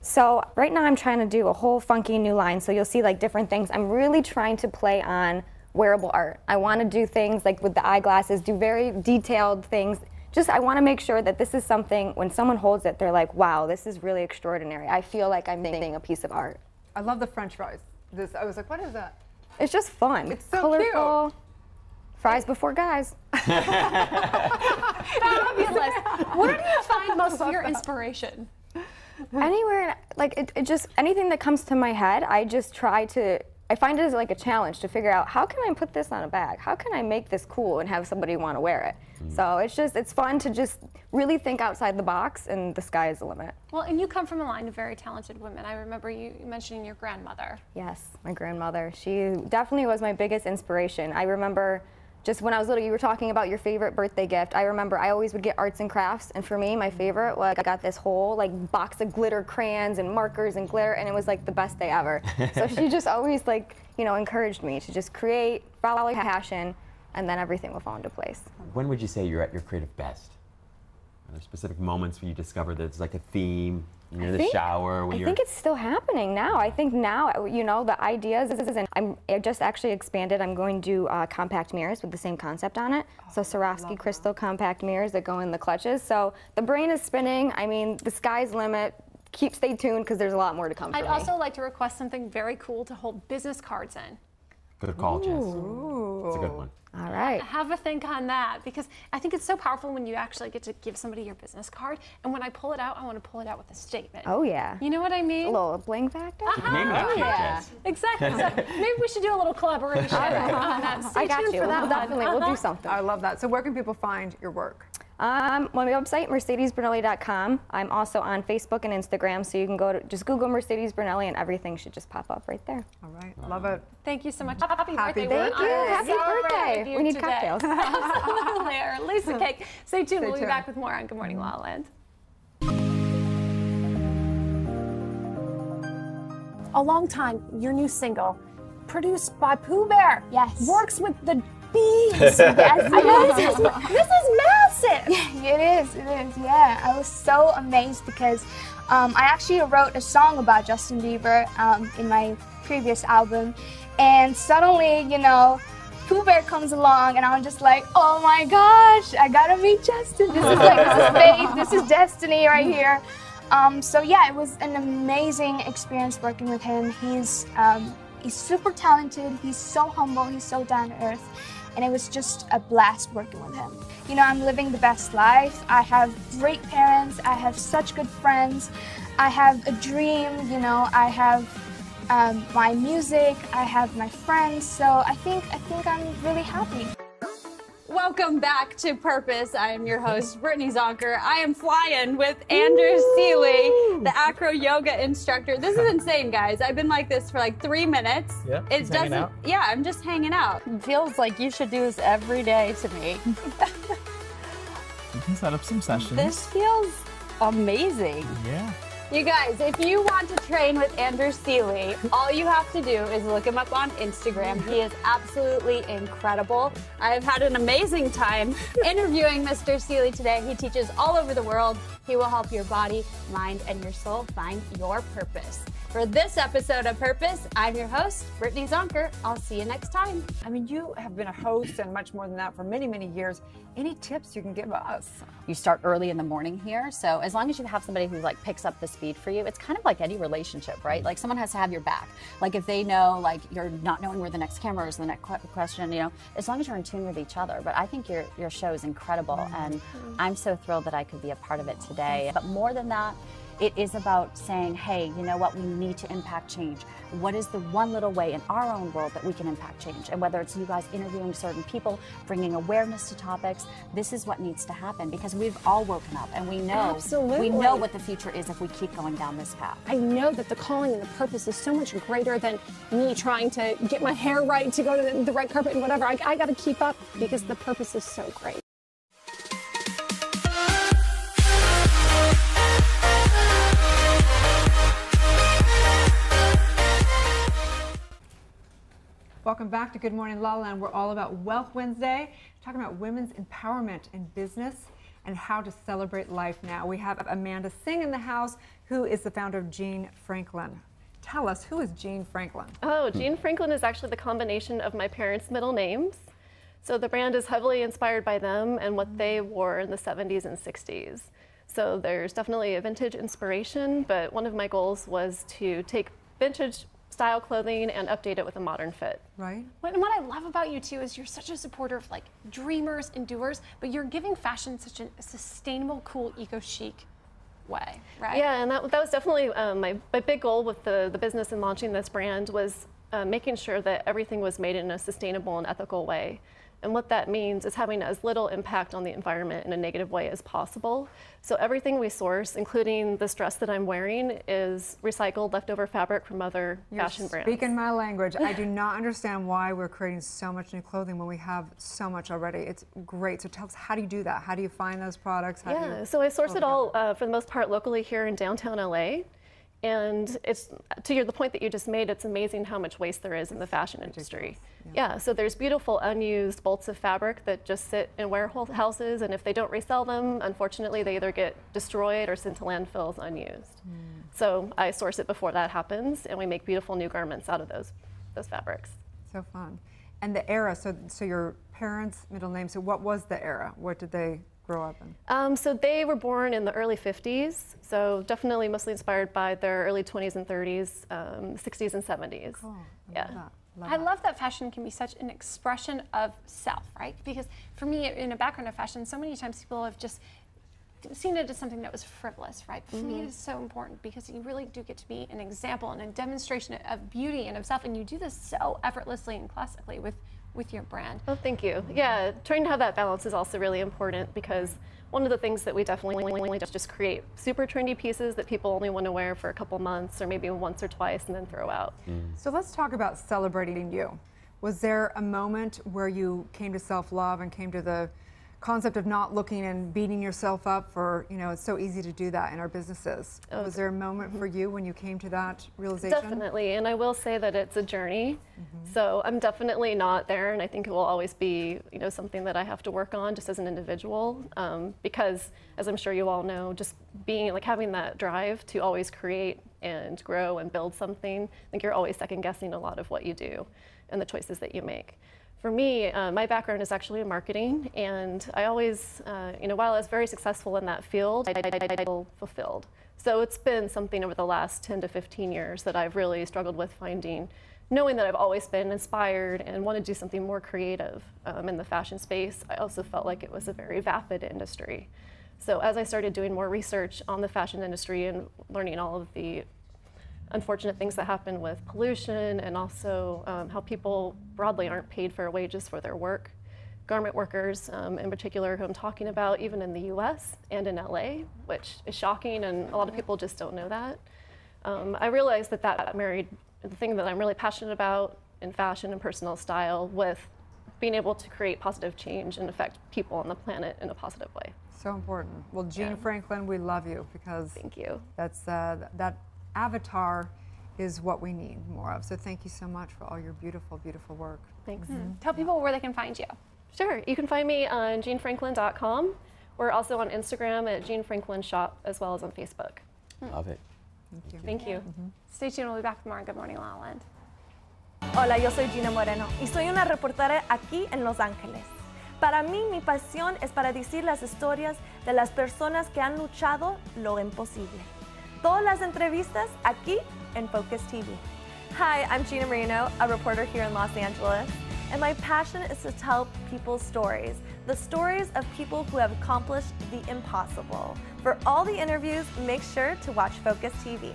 Speaker 7: So right now I'm trying to do a whole funky new line. So you'll see like different things. I'm really trying to play on wearable art. I want to do things like with the eyeglasses, do very detailed things. I want to make sure that this is something, when someone holds it, they're like, wow, this is really extraordinary. I feel like I'm making a piece of art.
Speaker 1: I love the French fries. I was like, what is that?
Speaker 7: It's just fun.
Speaker 1: It's so
Speaker 7: colorful. Fries before guys.
Speaker 3: Fabulous. Where do you find most of your inspiration?
Speaker 7: Anywhere, like it just, anything that comes to my head, I just try to, I find it as like a challenge to figure out how can I put this on a bag? How can I make this cool and have somebody want to wear it? So it's fun to just really think outside the box, and the sky is the limit.
Speaker 3: Well, and you come from a line of very talented women. I remember you mentioning your grandmother.
Speaker 7: Yes, my grandmother. She definitely was my biggest inspiration. I remember just when I was little, you were talking about your favorite birthday gift. I remember I always would get arts and crafts, and for me, my favorite was I got this whole like box of glitter crayons and markers and glitter, and it was like the best day ever. So she just always like, you know, encouraged me to just create, follow your passion, and then everything will fall into place.
Speaker 2: When would you say you're at your creative best? Are there specific moments where you discover that it's like a theme? When you're in the shower, when
Speaker 7: I think it's still happening now. I think now, you know, the ideas, and I just actually expanded. I'm going to do compact mirrors with the same concept on it. So Swarovski crystal compact mirrors that go in the clutches. So the brain is spinning. I mean, the sky's the limit. Stay tuned, because there's a lot more to come.
Speaker 3: I'd also like to request something very cool to hold business cards in.
Speaker 2: Good call, Jess. It's a good one.
Speaker 7: All right.
Speaker 3: Have a think on that, because I think it's so powerful when you actually get to give somebody your business card, and when I pull it out, I want to pull it out with a statement.
Speaker 7: Oh yeah.
Speaker 3: You know what I mean?
Speaker 7: A little bling factor.
Speaker 2: Name that cute,
Speaker 3: Yeah,
Speaker 2: Jess.
Speaker 3: exactly. So maybe we should do a little collaboration on that. Stay
Speaker 7: I got
Speaker 3: tuned
Speaker 7: you.
Speaker 3: for that
Speaker 7: We'll
Speaker 3: one.
Speaker 7: definitely, we'll do something.
Speaker 1: I love that. So where can people find your work?
Speaker 7: My website, mercedesbrunelli.com. I'm also on Facebook and Instagram, so you can go to just Google Mercedes Brunelli, and everything should just pop up right there.
Speaker 1: All right, love it.
Speaker 3: Thank you so much. Happy birthday.
Speaker 7: Thank you. Happy birthday. We need cocktails.
Speaker 3: Absolutely. Or at least a cake. Stay tuned. We'll be
Speaker 1: tuned.
Speaker 3: back with more on Good Morning La La Land. A long time, your new single, produced by Pooh Bear.
Speaker 11: Yes.
Speaker 3: Works with the bees.
Speaker 11: Yes,
Speaker 3: I know this is massive.
Speaker 11: It is, yeah. I was so amazed because I actually wrote a song about Justin Bieber in my previous album, and suddenly, you know, Pooh Bear comes along, and I'm just like, oh my gosh, I gotta meet Justin. This is like, this is fate, this is destiny right here. So yeah, it was an amazing experience working with him. He's super talented, he's so humble, he's so down to earth, and it was just a blast working with him. You know, I'm living the best life. I have great parents, I have such good friends, I have a dream, you know, I have my music, I have my friends, so I think I'm really happy.
Speaker 12: Welcome back to Purpose. I am your host, Brittany Zonker. I am flying with Andrew Seeley, the acro yoga instructor. This is insane, guys. I've been like this for like 3 minutes.
Speaker 13: Yeah,
Speaker 12: it
Speaker 13: just hanging out.
Speaker 12: Yeah, I'm just hanging out.
Speaker 14: It feels like you should do this every day to me.
Speaker 13: You can set up some sessions.
Speaker 14: This feels amazing.
Speaker 13: Yeah.
Speaker 12: You guys, if you want to train with Andrew Seeley, all you have to do is look him up on Instagram. He is absolutely incredible. I've had an amazing time interviewing Mr. Seeley today. He teaches all over the world. He will help your body, mind, and your soul find your purpose. For this episode of Purpose, I'm your host, Brittany Zonker. I'll see you next time.
Speaker 1: I mean, you have been a host and much more than that for many, many years. Any tips you can give us?
Speaker 14: You start early in the morning here, so as long as you have somebody who like picks up the speed for you, it's kind of like any relationship, right? Like someone has to have your back. Like if they know, like you're not knowing where the next camera is, the next question, you know, as long as you're in tune with each other. But I think your show is incredible, and I'm so thrilled that I could be a part of it today. But more than that, it is about saying, hey, you know what, we need to impact change. What is the one little way in our own world that we can impact change? And whether it's you guys interviewing certain people, bringing awareness to topics, this is what needs to happen, because we've all woken up and we know, we know what the future is if we keep going down this path.
Speaker 3: I know that the calling and the purpose is so much greater than me trying to get my hair right to go to the right carpet and whatever. I got to keep up because the purpose is so great.
Speaker 1: Welcome back to Good Morning La La Land. We're all about Wealth Wednesday, talking about women's empowerment in business and how to celebrate life now. We have Amanda Singh in the house, who is the founder of Jean Franklin. Tell us, who is Jean Franklin?
Speaker 4: Oh, Jean Franklin is actually the combination of my parents' middle names. So the brand is heavily inspired by them and what they wore in the 70s and 60s. So there's definitely a vintage inspiration, but one of my goals was to take vintage style clothing and update it with a modern fit.
Speaker 1: Right.
Speaker 3: What I love about you too is you're such a supporter of like dreamers and doers, but you're giving fashion such a sustainable, cool, eco-chic way, right?
Speaker 4: Yeah, and that was definitely my big goal with the business and launching this brand was making sure that everything was made in a sustainable and ethical way. And what that means is having as little impact on the environment in a negative way as possible. So everything we source, including this dress that I'm wearing, is recycled leftover fabric from other fashion brands.
Speaker 1: Speaking my language, I do not understand why we're creating so much new clothing when we have so much already. It's great. So tell us, how do you do that? How do you find those products? How do you
Speaker 4: So I source it all, for the most part, locally here in downtown LA. And it's, to the point that you just made, it's amazing how much waste there is in the fashion industry. Yeah, so there's beautiful unused bolts of fabric that just sit in warehouses, and if they don't resell them, unfortunately, they either get destroyed or sent to landfills unused. So I source it before that happens, and we make beautiful new garments out of those fabrics.
Speaker 1: So fun. And the era, so your parents' middle name, so what was the era? What did they grow up in?
Speaker 4: So they were born in the early 50s, so definitely mostly inspired by their early 20s and 30s, 60s and 70s.
Speaker 1: Cool.
Speaker 4: Yeah.
Speaker 3: I love that fashion can be such an expression of self, right? Because for me, in a background of fashion, so many times people have just seen it as something that was frivolous, right? But for me, it is so important because you really do get to be an example and a demonstration of beauty and of self, and you do this so effortlessly and classically with your brand.
Speaker 4: Oh, thank you. Yeah, trying to have that balance is also really important because one of the things that we definitely just create super trendy pieces that people only want to wear for a couple months or maybe once or twice and then throw out.
Speaker 1: So let's talk about celebrating you. Was there a moment where you came to self-love and came to the concept of not looking and beating yourself up for, it's so easy to do that in our businesses. Was there a moment for you when you came to that realization?
Speaker 4: Definitely, and I will say that it's a journey. So I'm definitely not there, and I think it will always be, something that I have to work on just as an individual, because as I'm sure you all know, just being having that drive to always create and grow and build something, I think you're always second guessing a lot of what you do and the choices that you make. For me, my background is actually in marketing, and I always, while I was very successful in that field, I feel fulfilled. So it's been something over the last 10 to 15 years that I've really struggled with knowing that I've always been inspired and want to do something more creative in the fashion space. I also felt like it was a very vapid industry. So as I started doing more research on the fashion industry and learning all of the unfortunate things that happen with pollution and also how people broadly aren't paid fair wages for their work. Garment workers in particular, who I'm talking about, even in the US and in LA, which is shocking and a lot of people just don't know that. I realized that married the thing that I'm really passionate about in fashion and personal style with being able to create positive change and affect people on the planet in a positive way.
Speaker 1: So important. Well, Jean Franklin, we love you because
Speaker 4: thank you.
Speaker 1: That's that avatar is what we need more of. So thank you so much for all your beautiful, beautiful work.
Speaker 4: Thanks.
Speaker 3: Tell people where they can find you.
Speaker 4: Sure. You can find me on jeanfranklin.com. We're also on Instagram at Jean Franklin Shop as well as on Facebook.
Speaker 2: Love it.
Speaker 1: Thank you.
Speaker 4: Thank you.
Speaker 3: Stay tuned. We'll be back with more on Good Morning La La Land.
Speaker 13: Hola, yo soy Gina Moreno y soy una reportera aquí en Los Ángeles. Para mí, mi pasión es para decir las historias de las personas que han luchado lo imposible. Todas las entrevistas aquí en Focus TV. Hi, I'm Gina Moreno, a reporter here in Los Angeles, and my passion is to tell people's stories, the stories of people who have accomplished the impossible. For all the interviews, make sure to watch Focus TV.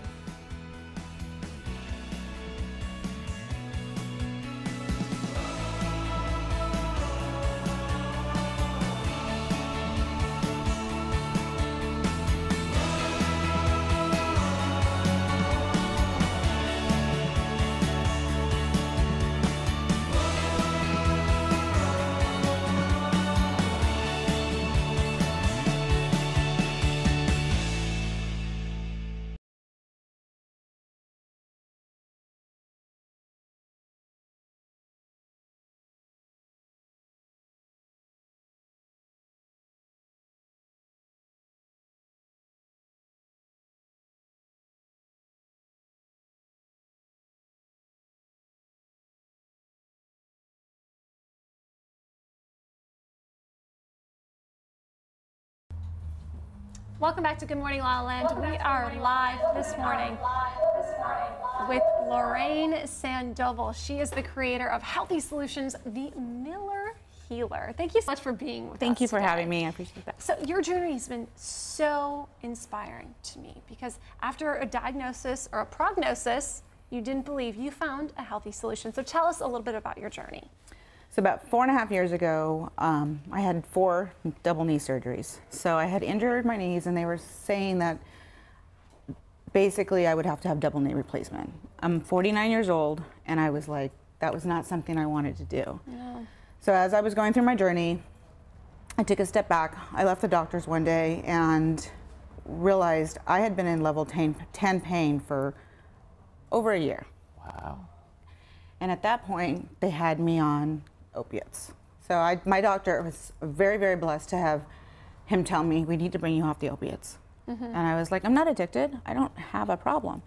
Speaker 3: Welcome back to Good Morning La La Land. We are live this morning with Lorraine Sandoval. She is the creator of Healthy Solutions, the Miller Healer. Thank you so much for being with us.
Speaker 15: Thank you for
Speaker 3: today.
Speaker 15: having me. I appreciate that.
Speaker 3: So your journey has been so inspiring to me because after a diagnosis or a prognosis, you didn't believe, you found a healthy solution. So tell us a little bit about your journey.
Speaker 15: So about 4.5 years ago, I had 4 double knee surgeries. So I had injured my knees, and they were saying that basically I would have to have double knee replacement. I'm 49 years old, and I was like, that was not something I wanted to do.
Speaker 3: No.
Speaker 15: So as I was going through my journey, I took a step back. I left the doctors one day and realized I had been in level 10 pain for over a year.
Speaker 2: Wow.
Speaker 15: And at that point, they had me on opiates. So my doctor was very, very blessed to have him tell me, we need to bring you off the opiates. And I was like, I'm not addicted. I don't have a problem.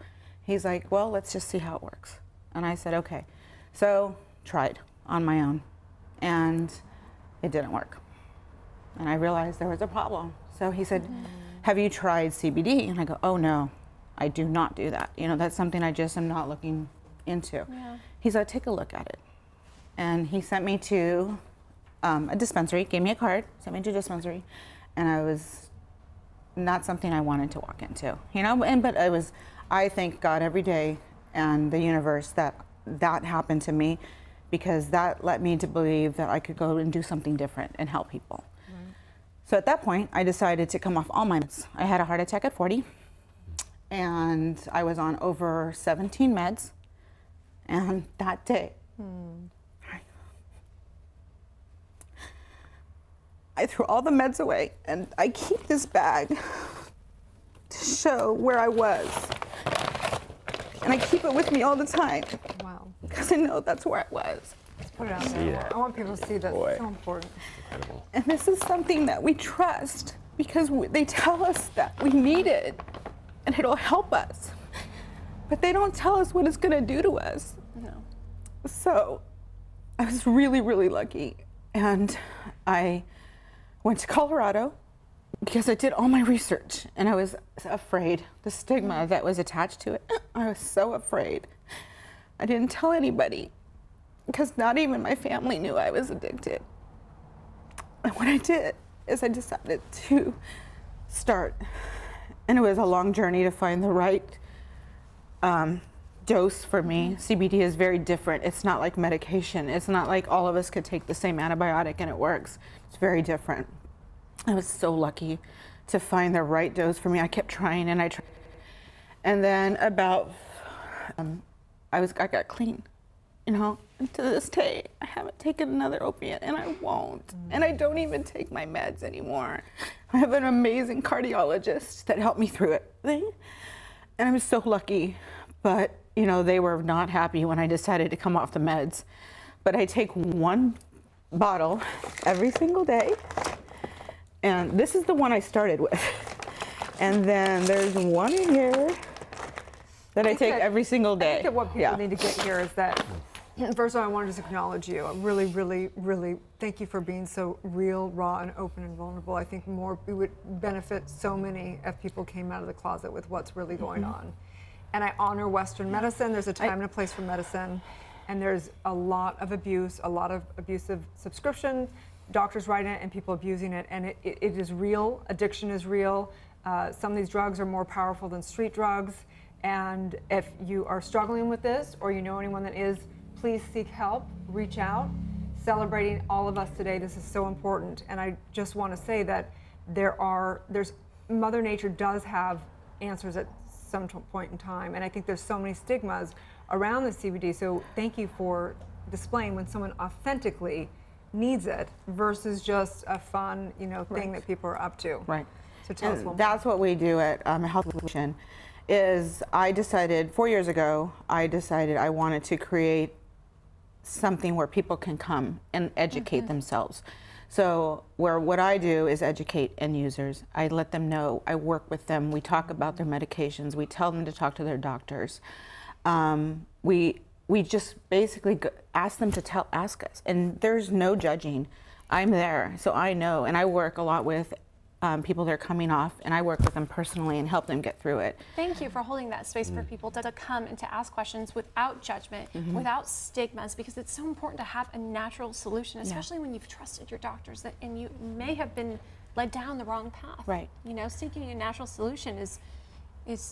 Speaker 15: He's like, well, let's just see how it works. And I said, okay. So tried on my own, and it didn't work. And I realized there was a problem. So he said, have you tried CBD? And I go, oh no, I do not do that. You know, that's something I just am not looking into.
Speaker 3: Yeah.
Speaker 15: He's like, take a look at it. And he sent me to a dispensary, gave me a card, sent me to a dispensary, and I was not something I wanted to walk into, you know, but I thank God every day and the universe that happened to me, because that led me to believe that I could go and do something different and help people. So at that point, I decided to come off all my meds. I had a heart attack at 40, and I was on over 17 meds. And that day, I threw all the meds away, and I keep this bag to show where I was. And I keep it with me all the time.
Speaker 1: Wow.
Speaker 15: Because I know that's where I was.
Speaker 1: Let's put it out there. I want people to see that. It's so important.
Speaker 2: Incredible.
Speaker 15: And this is something that we trust because they tell us that we need it and it'll help us. But they don't tell us what it's going to do to us.
Speaker 3: No.
Speaker 15: So I was really, really lucky. And I went to Colorado because I did all my research and I was afraid, the stigma that was attached to it. I was so afraid. I didn't tell anybody because not even my family knew I was addicted. And what I did is I decided to start, and it was a long journey to find the right dose for me. CBD is very different. It's not like medication. It's not like all of us could take the same antibiotic and it works. It's very different. I was so lucky to find the right dose for me. I kept trying and I tried. And then about, I got clean, you know, and to this day, I haven't taken another opiate and I won't. And I don't even take my meds anymore. I have an amazing cardiologist that helped me through it. And I'm so lucky, but you know, they were not happy when I decided to come off the meds. But I take 1 bottle every single day. And this is the one I started with. And then there's one in here that I take every single day.
Speaker 1: I think that what people need to get here is that, first of all, I want to just acknowledge you. I really, really, really thank you for being so real, raw, and open and vulnerable. I think it would benefit so many if people came out of the closet with what's really going on. And I honor Western medicine. There's a time and a place for medicine. And there's a lot of abuse, a lot of abusive subscription, doctors writing it and people abusing it. And it is real. Addiction is real. Some of these drugs are more powerful than street drugs. And if you are struggling with this or you know anyone that is, please seek help, reach out. Celebrating all of us today, this is so important. And I just want to say that there's Mother Nature does have answers at some point in time. And I think there's so many stigmas around the CBD. So thank you for displaying when someone authentically needs it versus just a fun, thing that people are up to.
Speaker 15: Right.
Speaker 1: So tell us
Speaker 15: And that's what we do at Health Solution. Is I decided 4 years ago, I wanted to create something where people can come and educate themselves. So what I do is educate end users. I let them know, I work with them, we talk about their medications, we tell them to talk to their doctors. We just basically ask them to ask us, and there's no judging. I'm there, so I know, and I work a lot with people that are coming off, and I work with them personally and help them get through it.
Speaker 3: Thank you for holding that space for people to come and to ask questions without judgment, without stigmas, because it's so important to have a natural solution, especially when you've trusted your doctors and you may have been led down the wrong path.
Speaker 15: Right.
Speaker 3: You know, seeking a natural solution is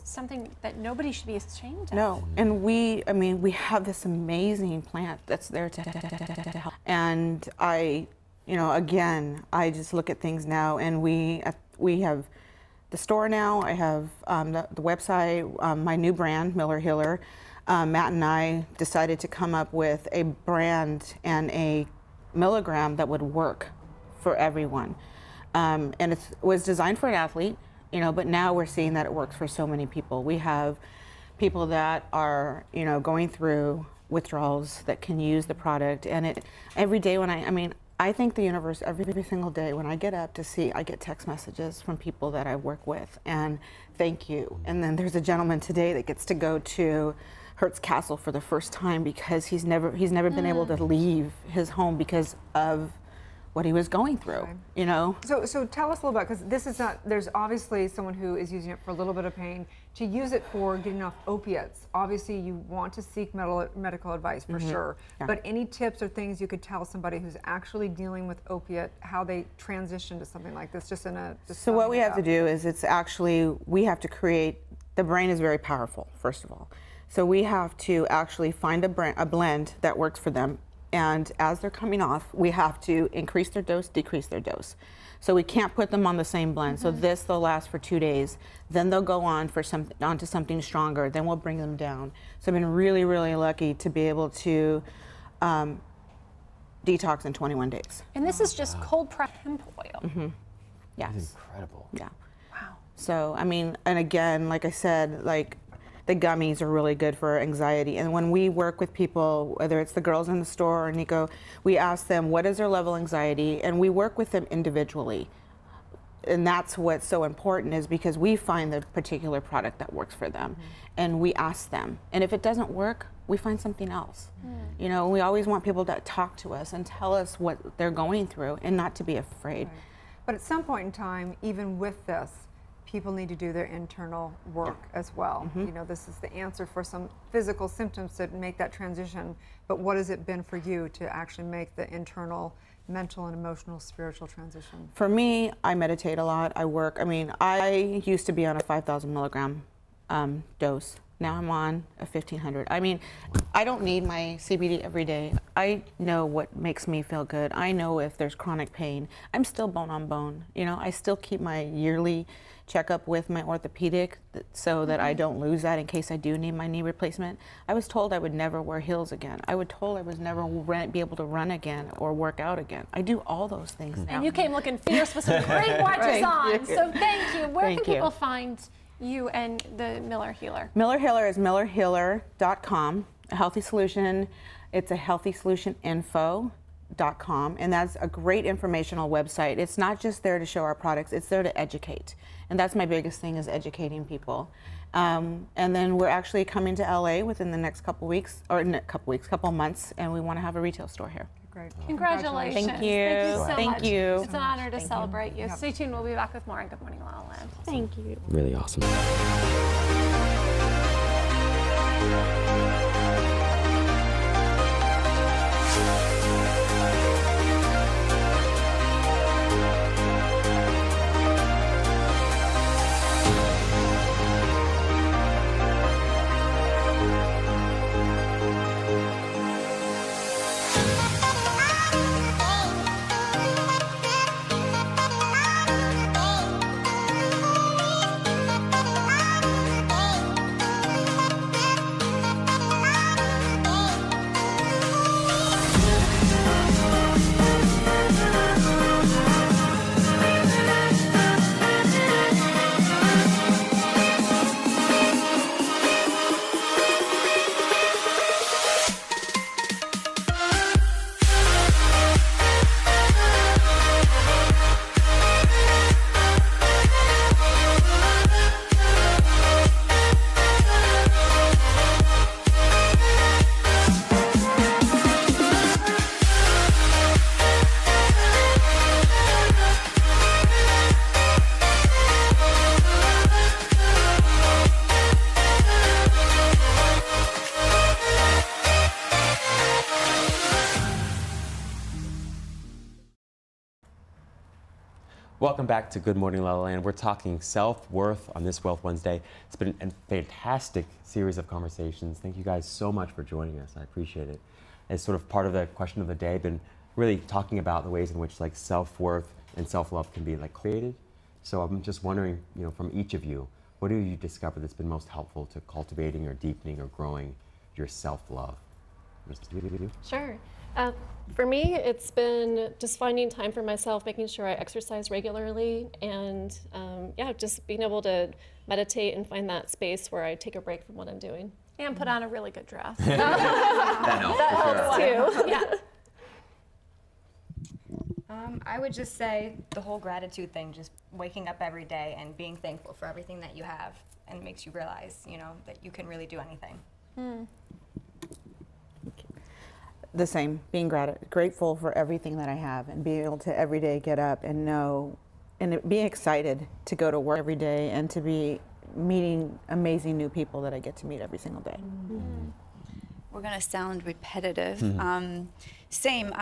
Speaker 3: something that nobody should be ashamed of.
Speaker 15: No, and we have this amazing plant that's there to help. And again, I just look at things now, and we have the store now. I have the website, my new brand, Miller Healer. Matt and I decided to come up with a brand and a milligram that would work for everyone. And it was designed for an athlete, but now we're seeing that it works for so many people. We have people that are, going through withdrawals that can use the product. And every day when I thank the universe every single day when I get up to see, I get text messages from people that I work with, and thank you. And then there's a gentleman today that gets to go to Hertz Castle for the first time because he's never been able to leave his home because of what he was going through,
Speaker 1: So tell us a little bit, because this is not, there's obviously someone who is using it for a little bit of pain. To use it for getting off opiates, obviously you want to seek medical advice for sure.
Speaker 15: Yeah.
Speaker 1: But any tips or things you could tell somebody who's actually dealing with opiate, how they transition to something like this,
Speaker 15: So what we have to do is we have to create, the brain is very powerful, first of all. So we have to actually find a blend that works for them. And as they're coming off, we have to increase their dose, decrease their dose. So we can't put them on the same blend. So they'll last for 2 days. Then they'll go on onto something stronger. Then we'll bring them down. So I've been really, really lucky to be able to detox in 21 days.
Speaker 3: And this is just cold press hemp oil.
Speaker 15: Yes.
Speaker 2: That's incredible.
Speaker 15: Yeah.
Speaker 3: Wow.
Speaker 15: So, and again, like I said, the gummies are really good for anxiety. And when we work with people, whether it's the girls in the store or Nico, we ask them what is their level of anxiety, and we work with them individually. And that's what's so important, is because we find the particular product that works for them, and we ask them. And if it doesn't work, we find something else. We always want people to talk to us and tell us what they're going through and not to be afraid.
Speaker 1: Right. But at some point in time, even with this, people need to do their internal work as well. This is the answer for some physical symptoms to make that transition, but what has it been for you to actually make the internal, mental and emotional, spiritual transition?
Speaker 15: For me, I meditate a lot. I work. I used to be on a 5,000 milligram dose. Now I'm on a 1,500. I don't need my CBD every day. I know what makes me feel good. I know if there's chronic pain. I'm still bone on bone. I still keep my yearly checkup with my orthopedic so that I don't lose that in case I do need my knee replacement. I was told I would never wear heels again. I was told I was never be able to run again or work out again. I do all those things now.
Speaker 3: And you came looking fierce with some great watches on. So thank you. Where can people find you and the Miller Healer?
Speaker 15: Miller Healer is millerhealer.com. A healthy solution. It's a healthysolutioninfo.com, and that's a great informational website. It's not just there to show our products, it's there to educate. And that's my biggest thing, is educating people. And then we're actually coming to LA within the next couple months, and we want to have a retail store here.
Speaker 1: Great.
Speaker 3: Congratulations.
Speaker 15: Thank you.
Speaker 3: Thank you so
Speaker 15: Thank
Speaker 3: much.
Speaker 15: you.
Speaker 3: It's an honor to celebrate you. Stay tuned. We'll be back with more on Good Morning La La Land.
Speaker 9: Thank you.
Speaker 2: Really awesome. Welcome back to Good Morning La La Land. We're talking self-worth on this Wealth Wednesday. It's been a fantastic series of conversations. Thank you guys so much for joining us. I appreciate it. As sort of part of the question of the day, been really talking about the ways in which like self-worth and self-love can be like created. So I'm just wondering, from each of you, what do you discover that's been most helpful to cultivating or deepening or growing your self-love?
Speaker 4: Sure. For me, it's been just finding time for myself, making sure I exercise regularly, and just being able to meditate and find that space where I take a break from what I'm doing.
Speaker 3: And put on a really good dress.
Speaker 2: That helps
Speaker 4: Too. Yeah.
Speaker 7: I would just say the whole gratitude thing, just waking up every day and being thankful for everything that you have, and it makes you realize, that you can really do anything.
Speaker 15: The same, being grateful for everything that I have, and being able to every day get up and know, and being excited to go to work every day and to be meeting amazing new people that I get to meet every single day.
Speaker 6: We're gonna sound repetitive. Same,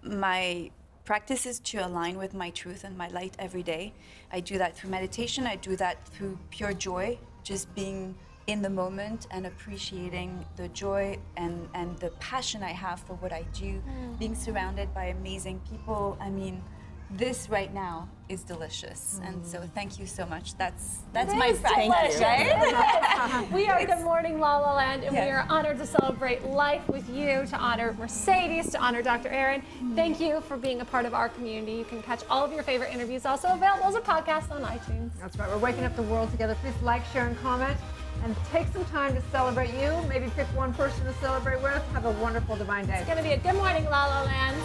Speaker 6: my practice is to align with my truth and my light every day. I do that through meditation, I do that through pure joy, just being in the moment and appreciating the joy and the passion I have for what I do, being surrounded by amazing people. I mean, this right now is delicious, and so thank you so much. That's my practice, right?
Speaker 3: We are Good Morning La La Land, and we are honored to celebrate life with you, to honor Mercedes, to honor Dr. Erin. Thank you for being a part of our community. You can catch all of your favorite interviews also available as a podcast on iTunes.
Speaker 1: That's right. We're waking up the world together. Please like, share, and comment. And take some time to celebrate you. Maybe pick one person to celebrate with. Have a wonderful divine day.
Speaker 3: It's going to be a Good Morning La La Land.